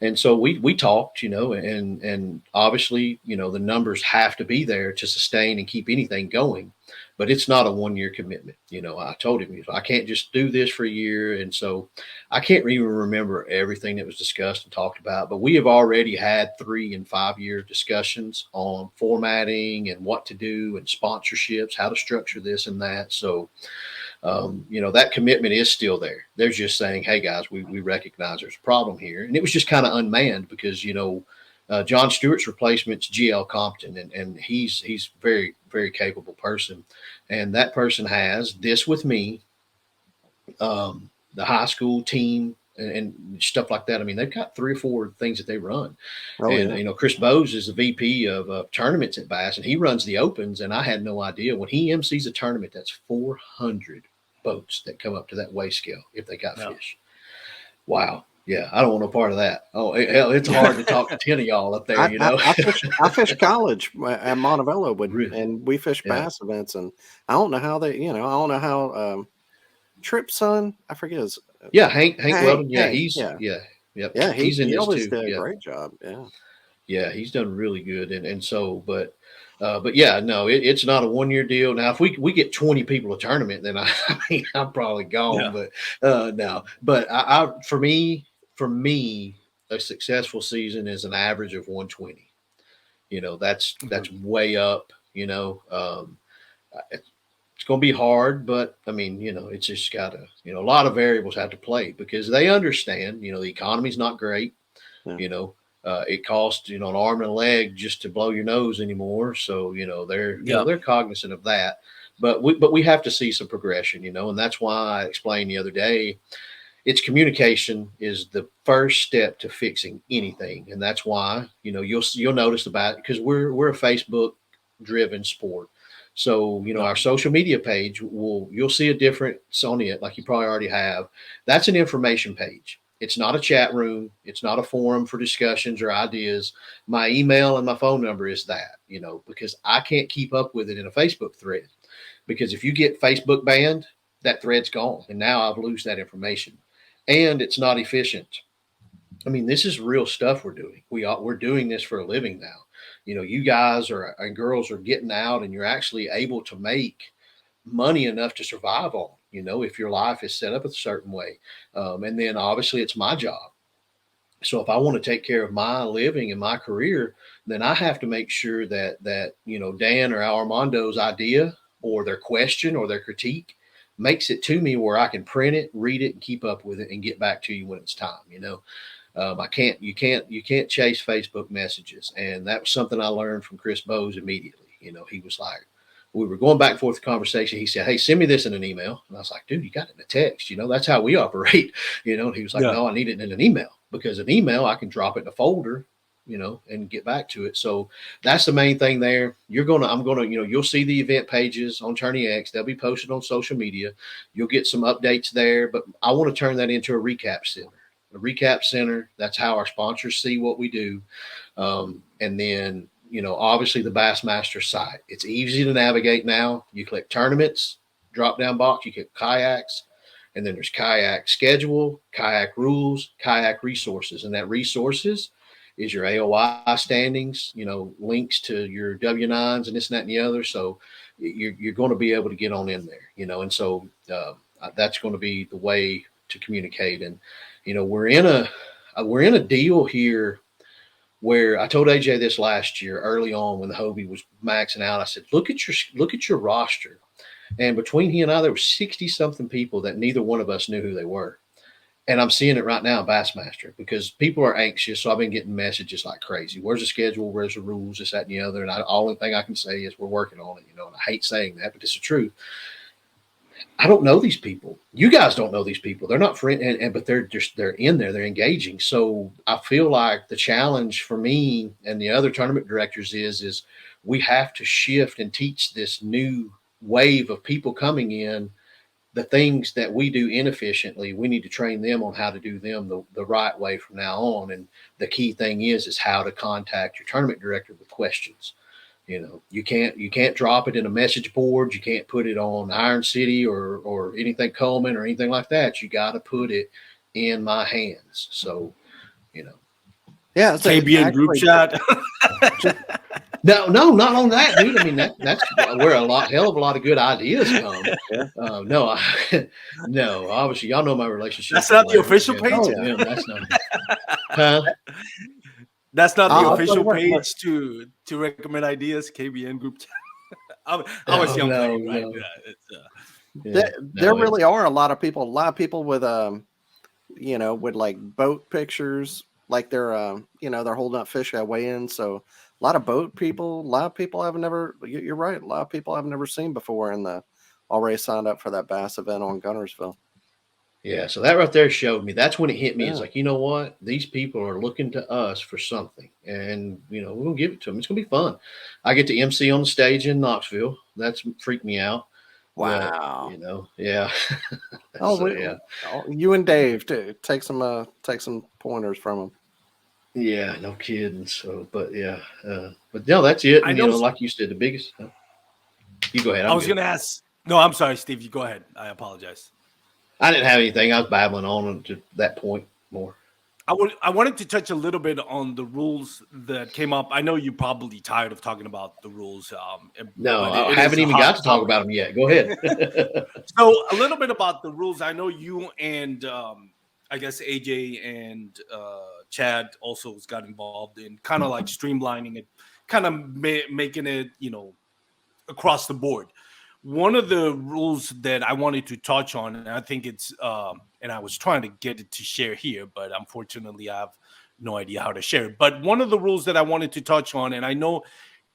and so we talked, and obviously, the numbers have to be there to sustain and keep anything going, but it's not a 1-year commitment. I told him, I can't just do this for a year. And so I can't even remember everything that was discussed and talked about, but we have already had 3 and 5 year discussions on formatting and what to do and sponsorships, how to structure this and that. So, that commitment is still there. They're just saying, hey guys, we recognize there's a problem here. And it was just kind of unmanned because, John Stewart's replacement's GL Compton, and he's very, very capable person. And that person has this with me, the high school team and stuff like that. I mean, they've got 3 or 4 things that they run. Chris Bowes is the VP of tournaments at Bass, and he runs the opens. And I had no idea when he MCs a tournament, that's 400 boats that come up to that weigh scale if they got fish. Wow. Yeah, I don't want no part of that. Oh, hell, it's hard to talk to 10 of y'all up there, I, you I, know. I fished college at Montebello Really? and we fished Yeah. bass events, and I don't know how I don't know how Tripp's son, I forget his Yeah, Hank Hank, Weldon. Yeah, Hank, he's yeah, yeah, yep. yeah, He's in he this always too. did a Yeah. great job. Yeah, Yeah, he's done really good, and so, but yeah, no, it's not a 1 year deal. Now, if we get 20 people a tournament, then I mean, I'm probably gone. Yeah. But no, but for me, a successful season is an average of 120. That's Mhm. way up. It's going to be hard, but I mean, it's just got to, a lot of variables have to play because they understand, the economy's not great. yeah, You know, it costs, an arm and a leg just to blow your nose anymore. So, Yeah. they're cognizant of that. But we have to see some progression, and that's why I explained the other day. It's communication is the first step to fixing anything, and that's why you'll notice about it because we're a Facebook driven sport. So Yeah. our social media page you'll see a difference on it, like you probably already have. That's an information page. It's not a chat room. It's not a forum for discussions or ideas. My email and my phone number is that, because I can't keep up with it in a Facebook thread. Because if you get Facebook banned, that thread's gone, and now I've lost that information, and it's not efficient. I mean, this is real stuff we're doing. We're doing this for a living now. You guys are and girls are getting out, and you're actually able to make money enough to survive on. If your life is set up a certain way, and then obviously it's my job. So if I want to take care of my living and my career, then I have to make sure that Dan or Armando's idea or their question or their critique makes it to me where I can print it, read it, and keep up with it, and get back to you when it's time. I can't. You can't chase Facebook messages, and that was something I learned from Chris Bowes immediately. He was like, we were going back and forth the conversation. He said, "Hey, send me this in an email," and I was like, "Dude, you got it in a text. That's how we operate." And he was like, Yeah. "No, I need it in an email because an email I can drop it in a folder." And get back to it. So that's the main thing there. I'm gonna, you'll see the event pages on Tourney X. They'll be posted on social media. You'll get some updates there, but I want to turn that into a recap center. A recap center. That's how our sponsors see what we do. And then, obviously the Bassmaster site. It's easy to navigate now. You click tournaments, drop down box, you click kayaks, and then there's kayak schedule, kayak rules, kayak resources. And that resources is your AOI standings, links to your W9s and this and that and the other. So you're going to be able to get on in there, and so that's going to be the way to communicate. And, we're in a deal here where I told AJ this last year early on when the Hobie was maxing out. I said, look at your roster. And between he and I, there were 60 something people that neither one of us knew who they were. And I'm seeing it right now in Bassmaster because people are anxious. So I've been getting messages like crazy. Where's the schedule? Where's the rules? This, that, and the other. And only thing I can say is we're working on it, and I hate saying that, but it's the truth. I don't know these people. You guys don't know these people. They're not friends, but they're in there. They're engaging. So I feel like the challenge for me and the other tournament directors is we have to shift and teach this new wave of people coming in the things that we do inefficiently. We need to train them on how to do them the right way from now on. And the key thing is how to contact your tournament director with questions. You can't drop it in a message board. You can't put it on Iron City or anything Coleman or anything like that. You got to put it in my hands. So, you know, yeah. It's KBN group actually chat. just no, not on that, dude. I mean, that's where hell of a lot of good ideas come. yeah. No, no. Obviously, y'all know my relationship That's with not the Larry. official Yeah, page. Oh with yeah. them, that's not. Huh? That's not the I'll tell you official what. page to recommend ideas. KBN group chat. I was No, young no, playing, right? no. Yeah, it's, Yeah, There no. It's really are a lot of people with with like boat pictures, like they're holding up fish at weigh-in. So a lot of boat people, a lot of people I've never. You're right. A lot of people I've never seen before, and already signed up for that bass event on Gunnersville. Yeah, so that right there showed me. That's when it hit me. It's Yeah, like, you know what? These people are looking to us for something, and we're gonna give it to them. It's gonna be fun. I get to MC on the stage in Knoxville. That's freaked me out. But Wow. yeah. Oh, So yeah. you and Dave too. Take some pointers from him. Yeah, no kidding. So, but yeah, but no, that's it. I And know. like you said, the biggest. You go ahead. I I'm was good. gonna ask. No, I'm sorry, Steve. You go ahead. I apologize. I didn't have anything. I was babbling on to that point more. I wanted to touch a little bit on the rules that came up. I know you're probably tired of talking about the rules, No, but I it is haven't a even hot got to talk topic. about them yet. Go ahead. So a little bit about the rules. I know you and I guess AJ and Chad also got involved in kind of like streamlining it, kind of making it, across the board. One of the rules that I wanted to touch on, and I think it's, and I was trying to get it to share here, but unfortunately, I have no idea how to share it. But one of the rules that I wanted to touch on, and I know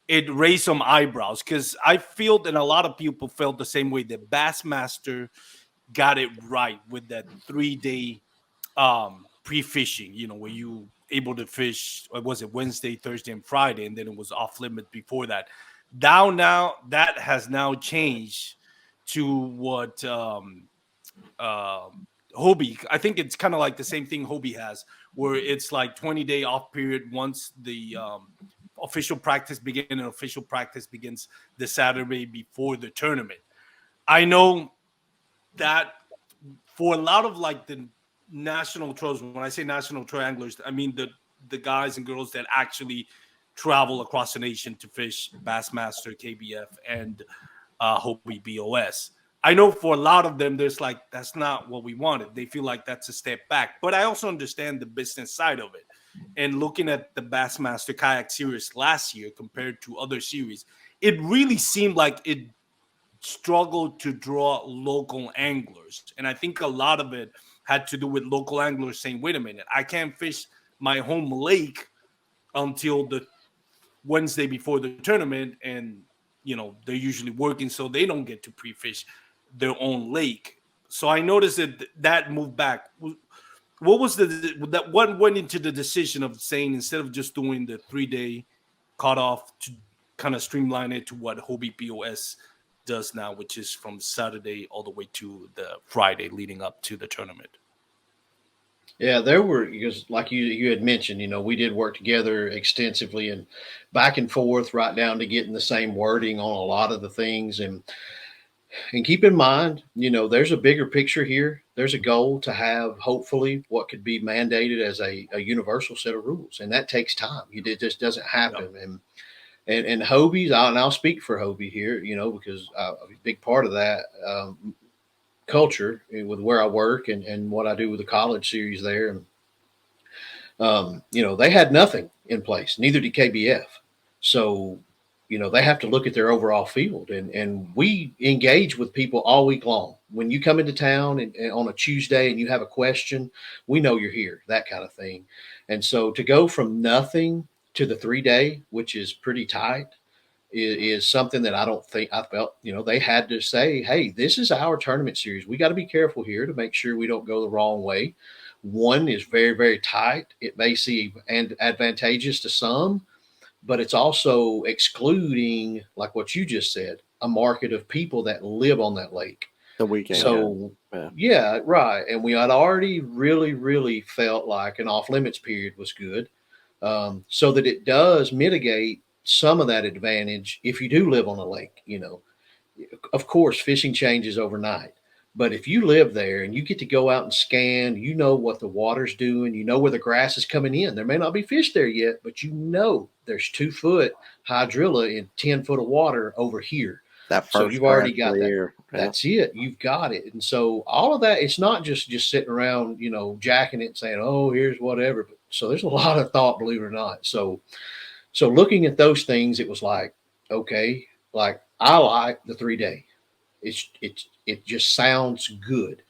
it raised some eyebrows because I feel that a lot of people felt the same way that Bassmaster got it right with that 3 day pre-fishing, where you able to fish, or was it Wednesday, Thursday, and Friday, and then it was off limit before that. Now that has now changed to what Hobie. I think it's kind of like the same thing Hobie has, where it's like 20-day off period once the official practice begins, and official practice begins the Saturday before the tournament. I know that for a lot of like the national trolls, when I say national troll anglers, I mean the guys and girls that actually travel across the nation to fish Bassmaster, KBF, and Hobie BOS. I know for a lot of them, there's like, that's not what we wanted. They feel like that's a step back. But I also understand the business side of it. And looking at the Bassmaster Kayak series last year compared to other series, it really seemed like it struggled to draw local anglers. And I think a lot of it had to do with local anglers saying, wait a minute, I can't fish my home lake until the Wednesday before the tournament. And, they're usually working, so they don't get to pre fish their own lake. So I noticed that moved back. What was what went into the decision of saying instead of just doing the 3 day cutoff to kind of streamline it to what Hobie POS does now, which is from Saturday all the way to the Friday leading up to the tournament? Yeah, there were, because like you had mentioned, we did work together extensively and back and forth, right down to getting the same wording on a lot of the things. And keep in mind, there's a bigger picture here. There's a goal to have hopefully what could be mandated as a universal set of rules, and that takes time. It just doesn't Yeah. happen. And Hobie's, and I'll speak for Hobie here, because a big part of that culture with where I work and what I do with the college series there. And they had nothing in place. Neither did KBF. So, they have to look at their overall field, and we engage with people all week long. When you come into town and on a Tuesday and you have a question, we know you're here, that kind of thing. And so to go from nothing to the 3 day, which is pretty tight, is something that I don't think I felt, they had to say, hey, this is our tournament series. We got to be careful here to make sure we don't go the wrong way. One is very, very tight. It may seem advantageous to some, but it's also excluding, like what you just said, a market of people that live on that lake. The weekend, So, yeah. yeah, right. And we had already really, really felt like an off limits period was good, so that it does mitigate some of that advantage if you do live on a lake. Of course, fishing changes overnight. But if you live there and you get to go out and scan, you know what the water's doing, you know where the grass is coming in. There may not be fish there yet, but there's 2 foot hydrilla in 10 foot of water over here. That So first you've already crash of got the that. year. Yeah. That's it. You've got it. And so all of that, it's not just sitting around, jacking it and saying, oh, here's whatever. But so there's a lot of thought, believe it or not. So looking at those things, it was like, okay, like I like the 3 day. It just sounds good.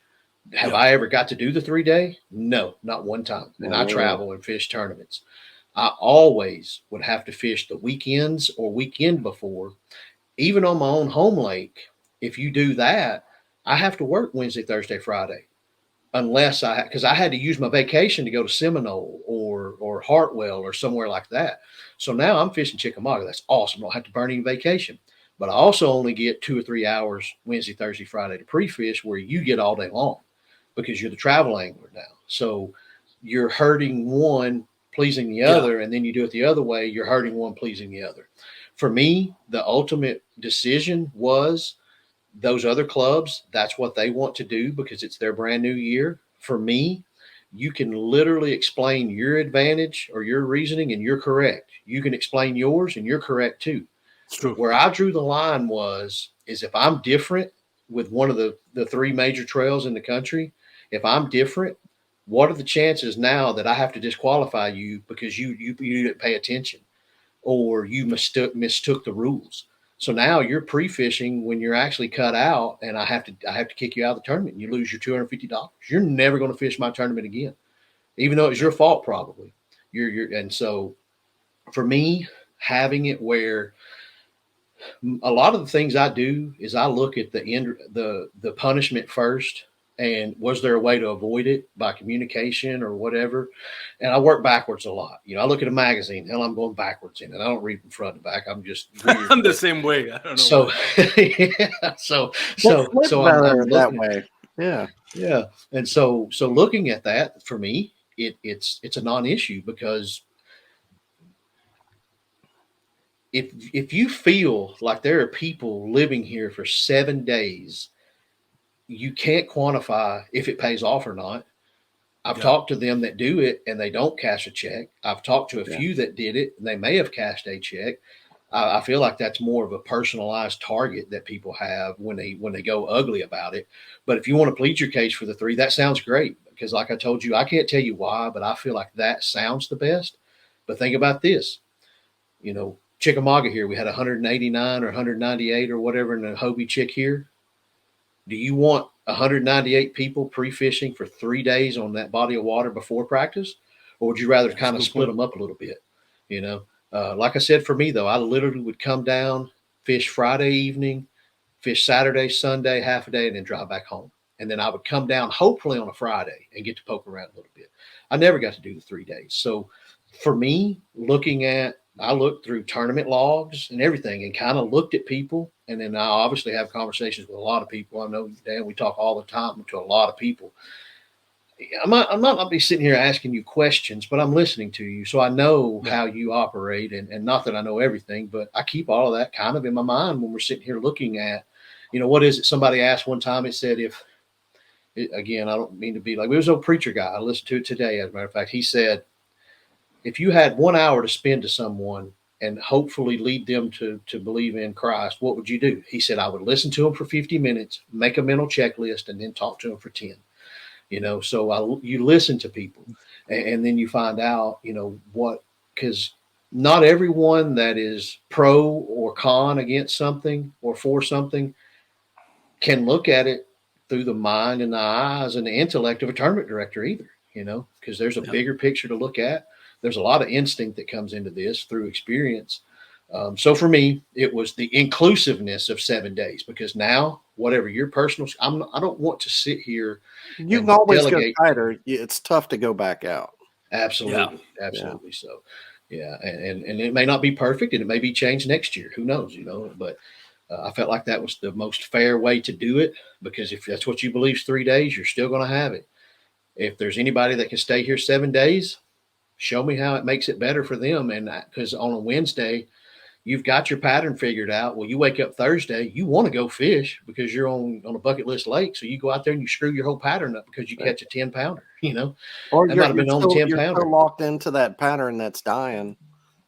Have Yeah. I ever got to do the 3 day? No, not one time. And I Oh, travel and fish tournaments. I always would have to fish the weekends or weekend before, even on my own home lake. If you do that, I have to work Wednesday, Thursday, Friday, unless because I had to use my vacation to go to Seminole or Hartwell or somewhere like that. So now I'm fishing Chickamauga. That's awesome. I don't have to burn any vacation. but I also only get 2 or 3 hours Wednesday, Thursday, Friday to pre-fish, where you get all day long because you're the travel angler now. So you're hurting one, pleasing the Yeah. other, and then you do it the other way, you're hurting one, pleasing the other. For me, the ultimate decision was those other clubs, that's what they want to do because it's their brand new year. For me, you can literally explain your advantage or your reasoning, and you're correct. You can explain yours, and you're correct too. It's true. Where I drew the line is if I'm different with one of the three major trails in the country, if I'm different, what are the chances now that I have to disqualify you because you didn't pay attention or you mistook the rules? So now you're pre-fishing when you're actually cut out, and I have to kick you out of the tournament. And you lose your $250. You're never going to fish my tournament again, even though it's your fault probably. And so for me, having it where a lot of the things I do is I look at the punishment first, and was there a way to avoid it by communication or whatever? And I work backwards a lot. I look at a magazine, hell, I'm going backwards in it. I don't read from front to back. I'm just weird. I'm the same way. I don't know. So, yeah, so I'm that looking way. Yeah. yeah. And so looking at that for me, it's a non-issue because if you feel like there are people living here for 7 days, you can't quantify if it pays off or not. I've talked to them that do it and they don't cash a check. I've talked to a few that did it and they may have cashed a check. I feel like that's more of a personalized target that people have when they go ugly about it. But if you want to plead your case for the 3, that sounds great because, like I told you, I can't tell you why, but I feel like that sounds the best. But think about this, Chickamauga here, we had 189 or 198 or whatever in the Hobie Chick here. Do you want 198 people pre-fishing for 3 days on that body of water before practice? Or would you rather kind of split them up a little bit? Like I said, for me, though, I literally would come down, fish Friday evening, fish Saturday, Sunday, half a day, and then drive back home. And then I would come down hopefully on a Friday and get to poke around a little bit. I never got to do the 3 days. So for me, I looked through tournament logs and everything and kind of looked at people. And then I obviously have conversations with a lot of people. I know, Dan, we talk all the time to a lot of people. I might not be sitting here asking you questions, but I'm listening to you. So I know how you operate, and not that I know everything, but I keep all of that kind of in my mind when we're sitting here looking at, what is it? Somebody asked one time, it said, again, I don't mean to be like, it was an old preacher guy. I listened to it today. As a matter of fact, he said, if you had 1 hour to spend to someone and hopefully lead them to believe in Christ, what would you do? He said, I would listen to them for 50 minutes, make a mental checklist, and then talk to them for 10. So you listen to people, and then you find out, because not everyone that is pro or con against something or for something can look at it through the mind and the eyes and the intellect of a tournament director either, because there's a bigger picture to look at. There's a lot of instinct that comes into this through experience. So for me, it was the inclusiveness of 7 days, because now, whatever your personal, I don't want to sit here. You can always delegate. Go tighter. It's tough to go back out. Absolutely. Yeah. Absolutely. Yeah. So, yeah. And it may not be perfect, and it may be changed next year. Who knows, but I felt like that was the most fair way to do it, because if that's what you believe is 3 days, you're still going to have it. If there's anybody that can stay here 7 days, show me how it makes it better for them. And because on a Wednesday, you've got your pattern figured out. Well, you wake up Thursday, you want to go fish because you're on a bucket list lake. So you go out there and you screw your whole pattern up because you catch a 10-pounder, Or you're so locked into that pattern that's dying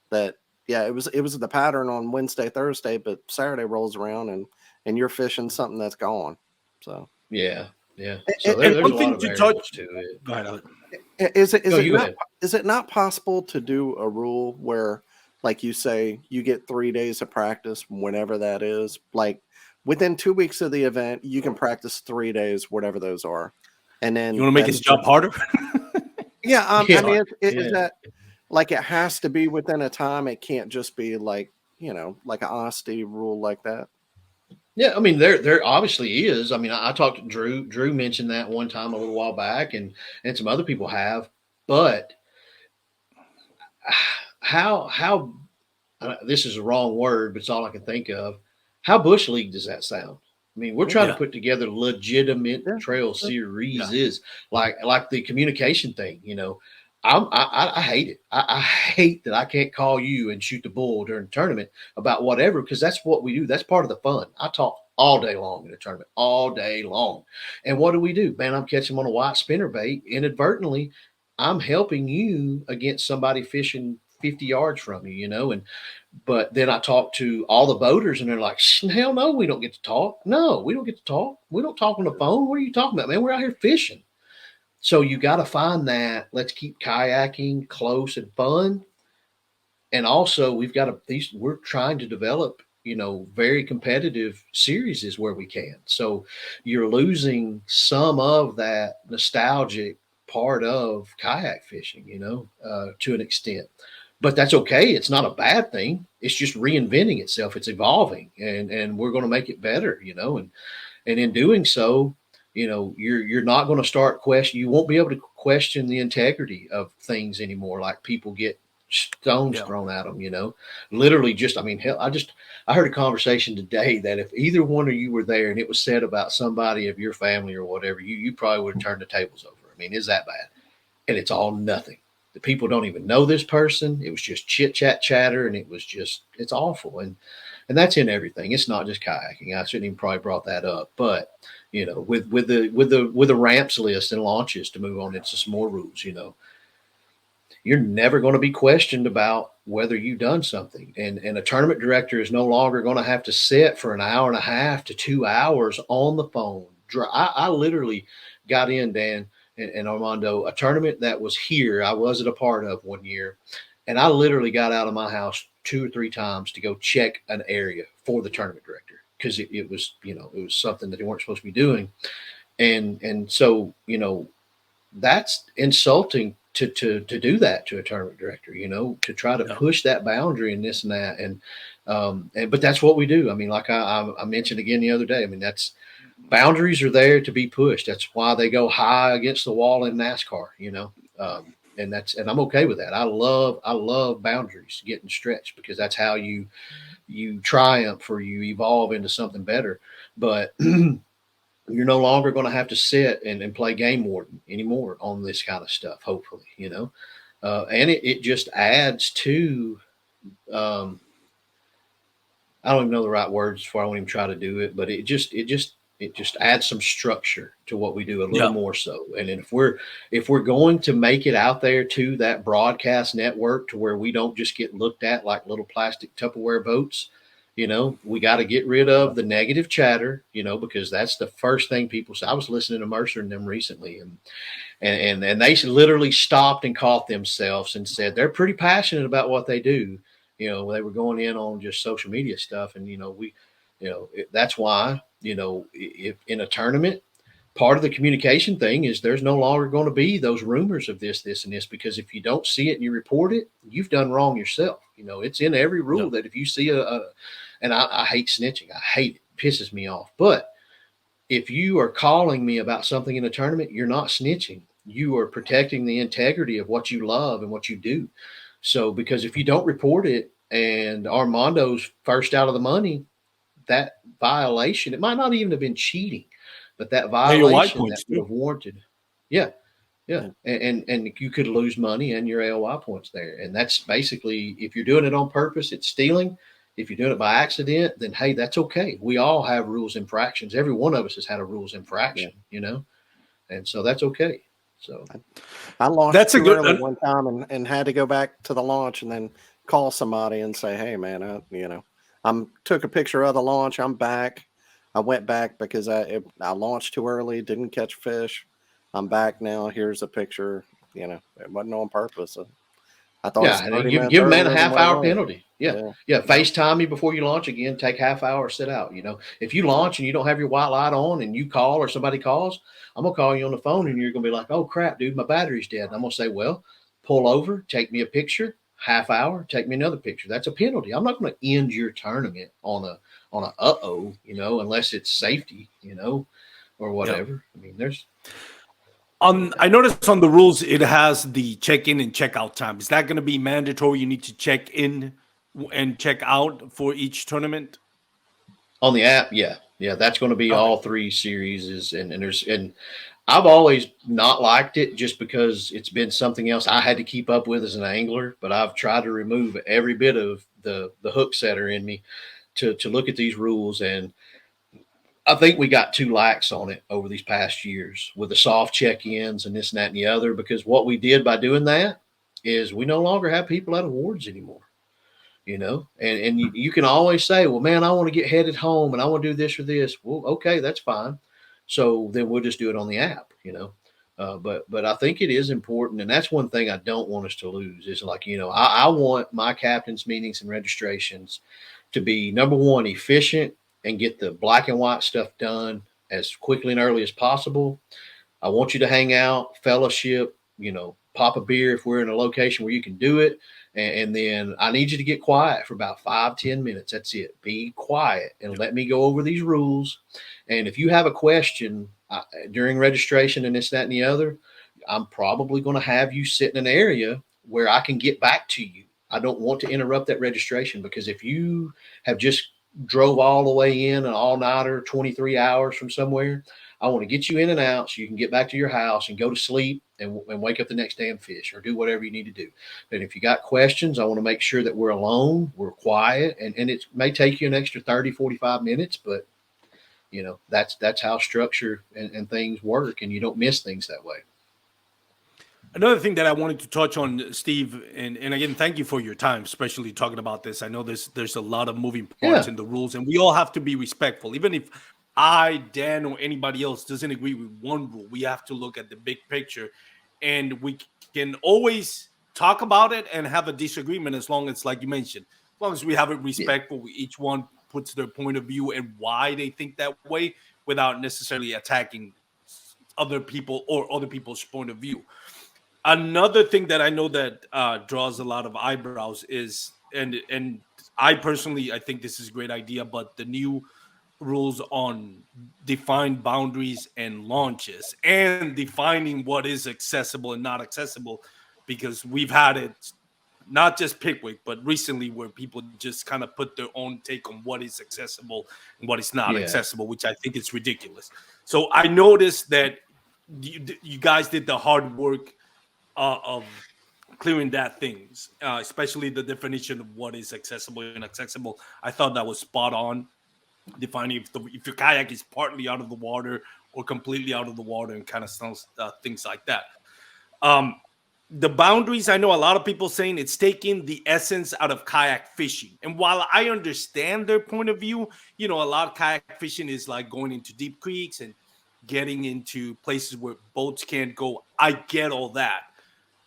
that, it was the pattern on Wednesday, Thursday, but Saturday rolls around and you're fishing something that's gone. So, yeah. So there's a lot of variables to it. Go ahead. Is it not possible to do a rule where, like you say, you get 3 days of practice, whenever that is, like within 2 weeks of the event, you can practice 3 days, whatever those are. And then you want to make his job harder? Yeah. I mean, is that like it has to be within a time? It can't just be like, like an honesty rule like that. Yeah, I mean, there obviously is. I mean, I talked to Drew. Drew mentioned that one time a little while back, and some other people have. But how this is a wrong word, but it's all I can think of. How bush league does that sound? I mean, we're trying to Yeah. put together legitimate Yeah. trail series, Yeah. is like the communication thing. I hate it. I hate that I can't call you and shoot the bull during the tournament about whatever, because that's what we do. That's part of the fun. I talk all day long in a tournament, all day long. And what do? Man, I'm catching them on a white spinner bait. Inadvertently, I'm helping you against somebody fishing 50 yards from you. But then I talk to all the boaters, and they're like, hell no, we don't get to talk. No, we don't get to talk. We don't talk on the phone. What are you talking about, man? We're out here fishing. So you got to find that. Let's keep kayaking close and fun. And also, we're trying to develop, very competitive series is where we can. So you're losing some of that nostalgic part of kayak fishing, to an extent. But that's okay. It's not a bad thing. It's just reinventing itself. It's evolving, and we're going to make it better, and in doing so, you're not going to start question. You won't be able to question the integrity of things anymore. Like people get stones Yeah. thrown at them. Literally, I mean, hell, I heard a conversation today that if either one of you were there and it was said about somebody of your family or whatever, you probably would have turned the tables over. I mean, is that bad? And it's all nothing. The people don't even know this person. It was just chit chat chatter, and it's awful. And that's in everything. It's not just kayaking. I shouldn't even probably brought that up, but with the ramps list and launches, to move on into some more rules, you're never going to be questioned about whether you've done something. And a tournament director is no longer going to have to sit for an hour and a half to 2 hours on the phone. I literally got in, Dan and Armando, a tournament that was here. I wasn't a part of one year. And I literally got out of my house 2 or 3 times to go check an area for the tournament director, because it was, it was something that they weren't supposed to be doing. And so, that's insulting to do that to a tournament director, to try to push that boundary and this and that. But that's what we do. I mean, like I mentioned again the other day, I mean, that's boundaries are there to be pushed. That's why they go high against the wall in NASCAR, and I'm okay with that. I love boundaries getting stretched, because that's how you triumph or you evolve into something better. But you're no longer going to have to sit and play game warden anymore on this kind of stuff, hopefully, and it just adds to, I don't even know the right words before I won't even try to do it, but it just adds some structure to what we do a little more so. And if we're going to make it out there to that broadcast network to where we don't just get looked at like little plastic Tupperware boats, we got to get rid of the negative chatter, because that's the first thing people say. I was listening to Mercer and them recently, and they literally stopped and caught themselves and said they're pretty passionate about what they do. They were going in on just social media stuff, and that's why, if in a tournament, part of the communication thing is there's no longer going to be those rumors of this, and this, because if you don't see it and you report it, you've done wrong yourself. It's in every rule that if you see and I hate snitching. I hate it. It pisses me off. But if you are calling me about something in a tournament, you're not snitching. You are protecting the integrity of what you love and what you do. So, because if you don't report it and Armando's first out of the money, that violation, it might not even have been cheating, but that violation that would have warranted. Yeah. Yeah. And you could lose money and your AOI points there. And that's basically, if you're doing it on purpose, it's stealing. If you're doing it by accident, then hey, that's okay. We all have rules infractions. Every one of us has had a rules infraction, and so that's okay. So I launched too early one time and had to go back to the launch and then call somebody and say, hey man, I took a picture of the launch. I'm back. I went back because I launched too early, didn't catch fish. I'm back now. Here's a picture. It wasn't on purpose. I thought, yeah, and give a man a half-hour penalty. Yeah. FaceTime me before you launch again. Take half hour, sit out. If you launch and you don't have your white light on and you call or somebody calls, I'm gonna call you on the phone and you're gonna be like, "Oh crap, dude, my battery's dead." And I'm gonna say, "Well, pull over, take me a picture. Half hour, take me another picture." That's a penalty. I'm not gonna end your tournament on a unless it's safety, or whatever. I mean, there's. I noticed on the rules it has the check-in and check-out time. Is that going to be mandatory? You need to check in and check out for each tournament? On the app, yeah, yeah, that's going to be Okay. all three series. And I've always not liked it just because it's been something else I had to keep up with as an angler. But I've tried to remove every bit of the hook setter in me to look at these rules, and I think we got too lax on it over these past years with the soft check-ins and this and that and the other. Because what we did by doing that is we no longer have people at awards anymore. And you can always say, well, man, I want to get headed home and I want to do this or this. Well, okay, that's fine. So then we'll just do it on the app. But I think it is important, and that's one thing I don't want us to lose is like, I want my captain's meetings and registrations to be, number one, efficient and get the black and white stuff done as quickly and early as possible. I want you to hang out, fellowship, pop a beer if we're in a location where you can do it. And then I need you to get quiet for about 5-10 minutes. That's it. Be quiet and let me go over these rules. And if you have a question during registration and this, that, and the other, I'm probably going to have you sit in an area where I can get back to you. I don't want to interrupt that registration, because if you have just drove all the way in an all-nighter 23 hours from somewhere, I want to get you in and out so you can get back to your house and go to sleep and wake up the next day and fish or do whatever you need to do. And if you got questions, I want to make sure that we're alone, we're quiet, and it may take you an extra 30-45 minutes, but that's how structure and things work, and you don't miss things that way. Another thing that I wanted to touch on, Steve, and again, thank you for your time, especially talking about this. I know there's a lot of moving parts Yeah. in the rules, and we all have to be respectful. Even if I, Dan, or anybody else doesn't agree with one rule, we have to look at the big picture, and we can always talk about it and have a disagreement as long as, like you mentioned, as long as we have it Yeah. respectful, each one puts their point of view and why they think that way without necessarily attacking other people or other people's point of view. Another thing that I know that draws a lot of eyebrows is, and I personally, I think this is a great idea, but the new rules on defined boundaries and launches and defining what is accessible and not accessible, because we've had it not just Pickwick, but recently where people just kind of put their own take on what is accessible and what is not Yeah. accessible, which I think is ridiculous. So I noticed that you guys did the hard work of clearing that things, especially the definition of what is accessible and inaccessible. I thought that was spot on, defining if your kayak is partly out of the water or completely out of the water and kind of things like that. Um, the boundaries, I know a lot of people saying it's taking the essence out of kayak fishing. And while I understand their point of view, a lot of kayak fishing is like going into deep creeks and getting into places where boats can't go. I get all that,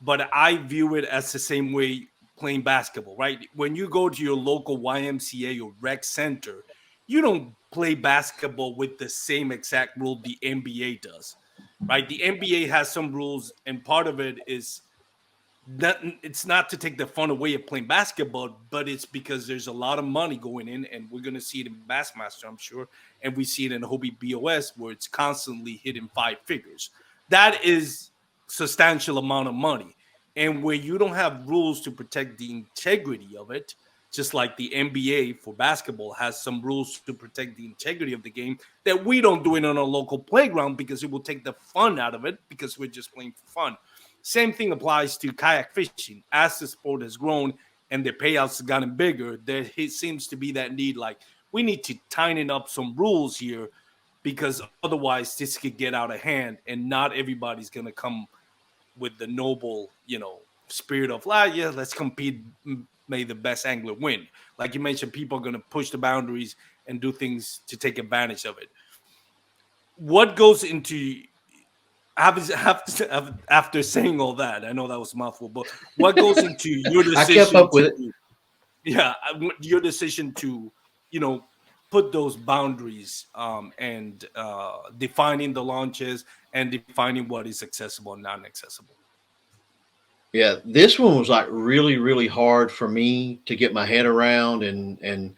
but I view it as the same way playing basketball, right? When you go to your local YMCA or rec center, you don't play basketball with the same exact rule the NBA does, right? The NBA has some rules, and part of it is that it's not to take the fun away of playing basketball, but it's because there's a lot of money going in, and we're going to see it in Bassmaster, I'm sure, and we see it in Hobie BOS where it's constantly hitting five figures. That is substantial amount of money, and where you don't have rules to protect the integrity of it, just like the NBA for basketball has some rules to protect the integrity of the game that we don't do it on a local playground because it will take the fun out of it because we're just playing for fun. Same thing applies to kayak fishing. As the sport has grown and the payouts have gotten bigger, there seems to be that need. Like, we need to tighten up some rules here because otherwise this could get out of hand, and not everybody's going to come with the noble, spirit of, yeah, let's compete. May the best angler win. Like you mentioned, people are going to push the boundaries and do things to take advantage of it. What goes into after saying all that, I know that was a mouthful, but what goes into your I kept decision up with it. your decision to, you know, put those boundaries and defining the launches and defining what is accessible and not accessible? Yeah, this one was like really, really hard for me to get my head around, and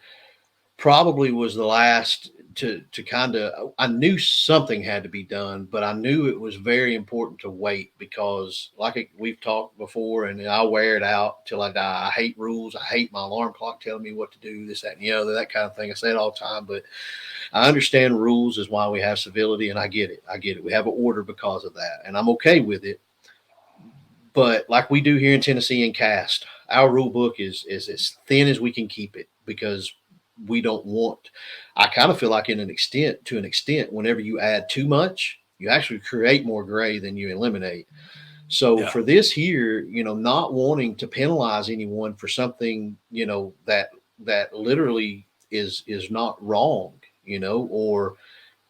probably was the last to kind of, I knew something had to be done, but I knew it was very important to wait because, like we've talked before, and I'll wear it out till I die. I hate rules. I hate my alarm clock telling me what to do, this, that, and the other, that kind of thing. I say it all the time, but I understand rules is why we have civility, and I get it. I get it. We have an order because of that, and I'm okay with it. But like we do here in Tennessee in cast, our rule book is as thin as we can keep it because we don't want. I kind of feel like to an extent, whenever you add too much, you actually create more gray than you eliminate. So Yeah. for this here, not wanting to penalize anyone for something, that literally is not wrong, or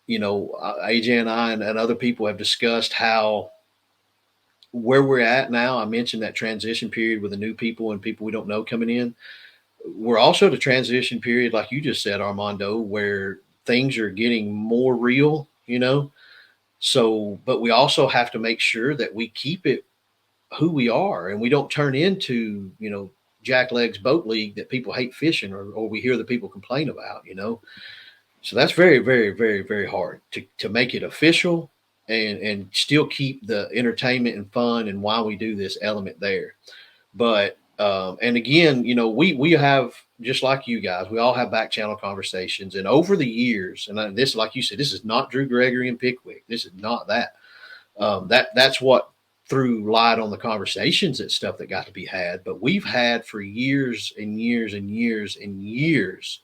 AJ and I and other people have discussed how where we're at now. I mentioned that transition period with the new people and people we don't know coming in. We're also at a transition period, like you just said, Armando, where things are getting more real, So, but we also have to make sure that we keep it who we are and we don't turn into, Jack Legs Boat League that people hate fishing or we hear the people complain about. So that's very, very, very, very hard to make it official and still keep the entertainment and fun and why we do this element there. But and again, we have, just like you guys, we all have back channel conversations, and over the years, and this, like you said, this is not Drew Gregory and Pickwick. This is not that. That's what threw light on the conversations and stuff that got to be had. But we've had for years and years and years and years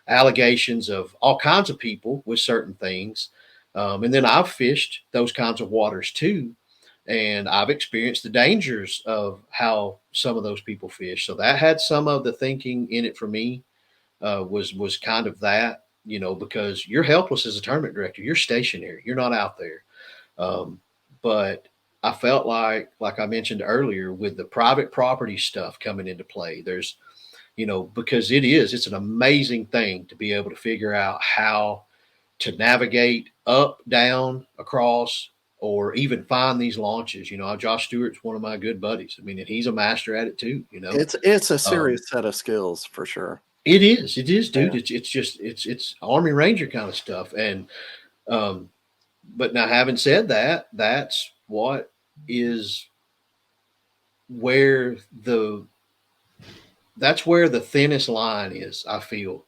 allegations of all kinds of people with certain things. And then I've fished those kinds of waters too. And I've experienced the dangers of how some of those people fish. So that had some of the thinking in it for me, was kind of that, because you're helpless as a tournament director. You're stationary. You're not out there. But I felt like I mentioned earlier, with the private property stuff coming into play, there's, because it's an amazing thing to be able to figure out how to navigate up, down, across, or even find these launches. Josh Stewart's one of my good buddies. I mean, and he's a master at it too. It's a serious set of skills for sure. It is, dude. Yeah. It's Army Ranger kind of stuff. And but now, having said that, that's what is where the thinnest line is, I feel,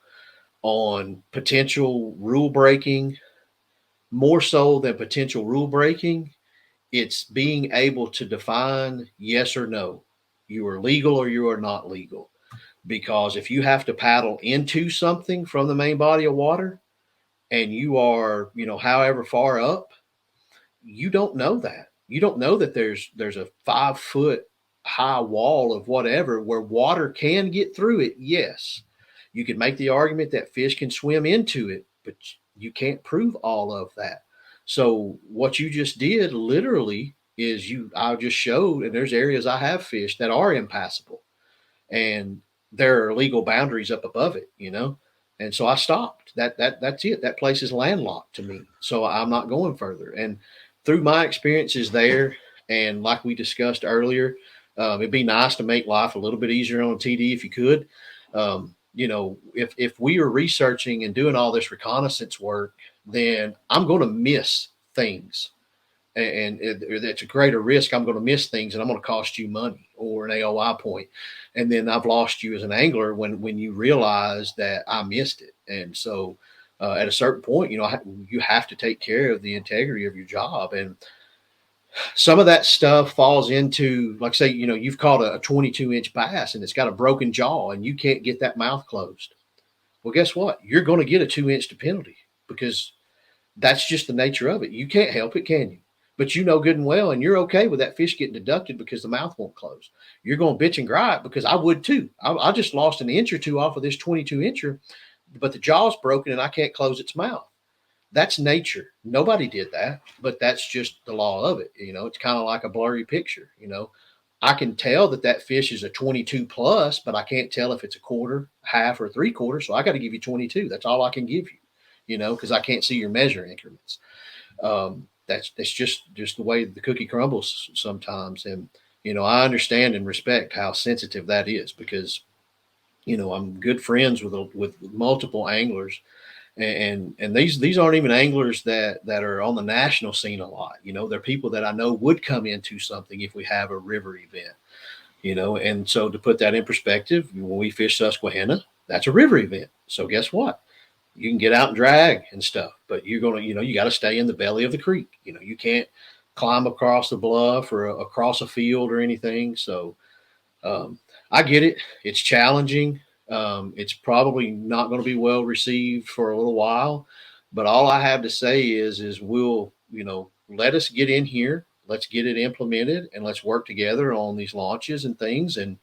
on potential rule breaking. More so than potential rule breaking, it's being able to define yes or no. You are legal or you are not legal. Because if you have to paddle into something from the main body of water and you are, however far up, you don't know that. You don't know that there's a 5 foot high wall of whatever where water can get through it. Yes. You could make the argument that fish can swim into it, but you can't prove all of that. So what you just did literally is I just showed, and there's areas I have fished that are impassable, and there are legal boundaries up above it. And so I stopped. That's it. That place is landlocked to me. So I'm not going further. And through my experiences there, and like we discussed earlier, it'd be nice to make life a little bit easier on TD if you could. If we are researching and doing all this reconnaissance work, then I'm going to miss things. And it's a greater risk. I'm going to miss things and I'm going to cost you money or an AOI point. And then I've lost you as an angler when you realize that I missed it. And so at a certain point, you have to take care of the integrity of your job. And some of that stuff falls into, like, say, you've caught a 22-inch bass and it's got a broken jaw and you can't get that mouth closed. Well, guess what? You're going to get a 2-inch penalty because that's just the nature of it. You can't help it, can you? But good and well, and you're okay with that fish getting deducted because the mouth won't close. You're going to bitch and gripe because I would too. I just lost an inch or two off of this 22-incher, but the jaw's broken and I can't close its mouth. That's nature. Nobody did that, but that's just the law of it. It's kind of like a blurry picture. I can tell that fish is a 22 plus, but I can't tell if it's a quarter, half, or 3/4. So I got to give you 22. That's all I can give you, because I can't see your measure increments. That's just the way the cookie crumbles sometimes. And, I understand and respect how sensitive that is because, I'm good friends with multiple anglers. And these aren't even anglers that are on the national scene a lot. They're people that I know would come into something if we have a river event. And so to put that in perspective, when we fish Susquehanna, that's a river event. So guess what? You can get out and drag and stuff, but you're gonna, you got to stay in the belly of the creek. You can't climb across the bluff or across a field or anything. So I get it. It's challenging. It's probably not going to be well received for a little while, but all I have to say is we'll, let us get in here. Let's get it implemented and let's work together on these launches and things. And,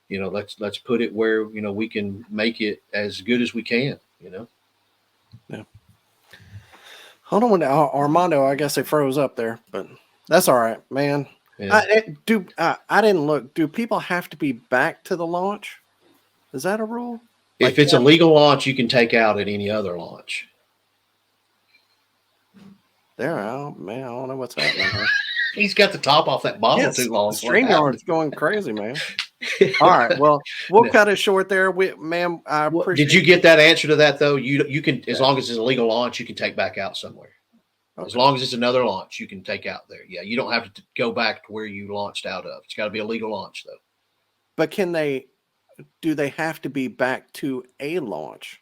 let's put it where, we can make it as good as we can, Yeah. Hold on, Armando. I guess they froze up there, but that's all right, man. Yeah. I didn't look. Do people have to be back to the launch? Is that a rule? If it's a legal launch, you can take out at any other launch. Man, I don't know what's happening here. He's got the top off that bottle too long. StreamYard's going crazy, man. All right, well, we'll cut it short there. I appreciate. Did you get that answer to that though? You can, as long as it's a legal launch, you can take back out somewhere. Okay. As long as it's another launch, you can take out there. Yeah, you don't have to go back to where you launched out of. It's got to be a legal launch though. But do they have to be back to a launch?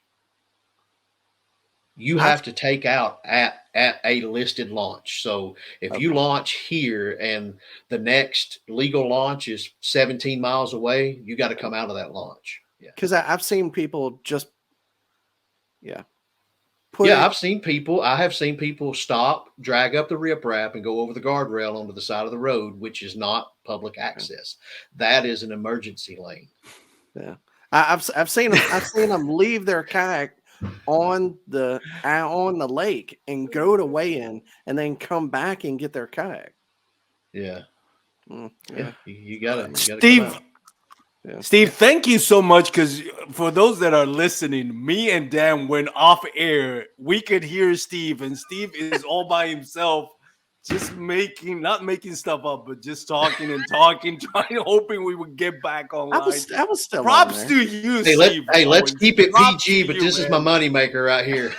You have to take out at a listed launch. So if you launch here and the next legal launch is 17 miles away, you got to come out of that launch. Yeah. Because I've seen people just, I have seen people stop, drag up the riprap and go over the guardrail onto the side of the road, which is not public access. That is an emergency lane. Yeah. I've seen them leave their kayak on the lake and go to weigh in and then come back and get their kayak. Yeah. You got it. Steve. Yeah. Steve, thank you so much, because for those that are listening, me and Dan went off air. We could hear Steve, and Steve is all by himself, just not making stuff up, but just talking and talking, hoping we would get back online. I was still props to you, Steve. Let's keep it PG, but this is my moneymaker right here.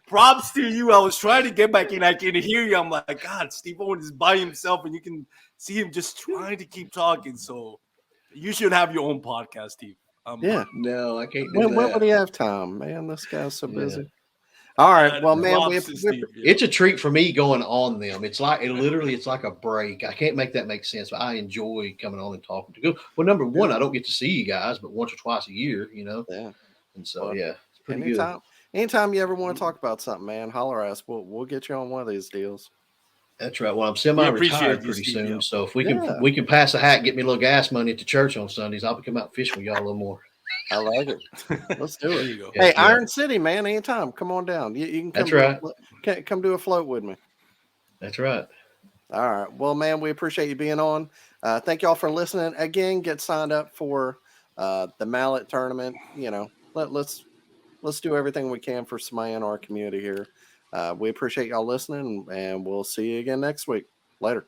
Props to you. I was trying to get back in. I can hear you. I'm like, God, Steve Owens is by himself, and you can see him just trying to keep talking. So you should have your own podcast, Steve. No, I can't do that. When would he have time, man? This guy's so busy. All right, well, man, it's a treat for me going on them. It's like it's like a break. I can't make that make sense, but I enjoy coming on and talking to you. Well, number one, I don't get to see you guys, but once or twice a year, Yeah. And so it's pretty good. Anytime you ever want to talk about something, man, holler at us. We'll get you on one of these deals. That's right. Well, I'm semi-retired pretty soon, so if we can pass a hat and get me a little gas money at the church on Sundays, I'll come out and fish with y'all a little more. I like it. Let's do it. You go. Hey, Iron City, man, anytime. Come on down. You can come. That's right. Come do a float with me. That's right. All right. Well, man, we appreciate you being on. Thank y'all for listening. Again, get signed up for the Mallet tournament. Let's do everything we can for somebody in our community here. We appreciate y'all listening, and we'll see you again next week. Later.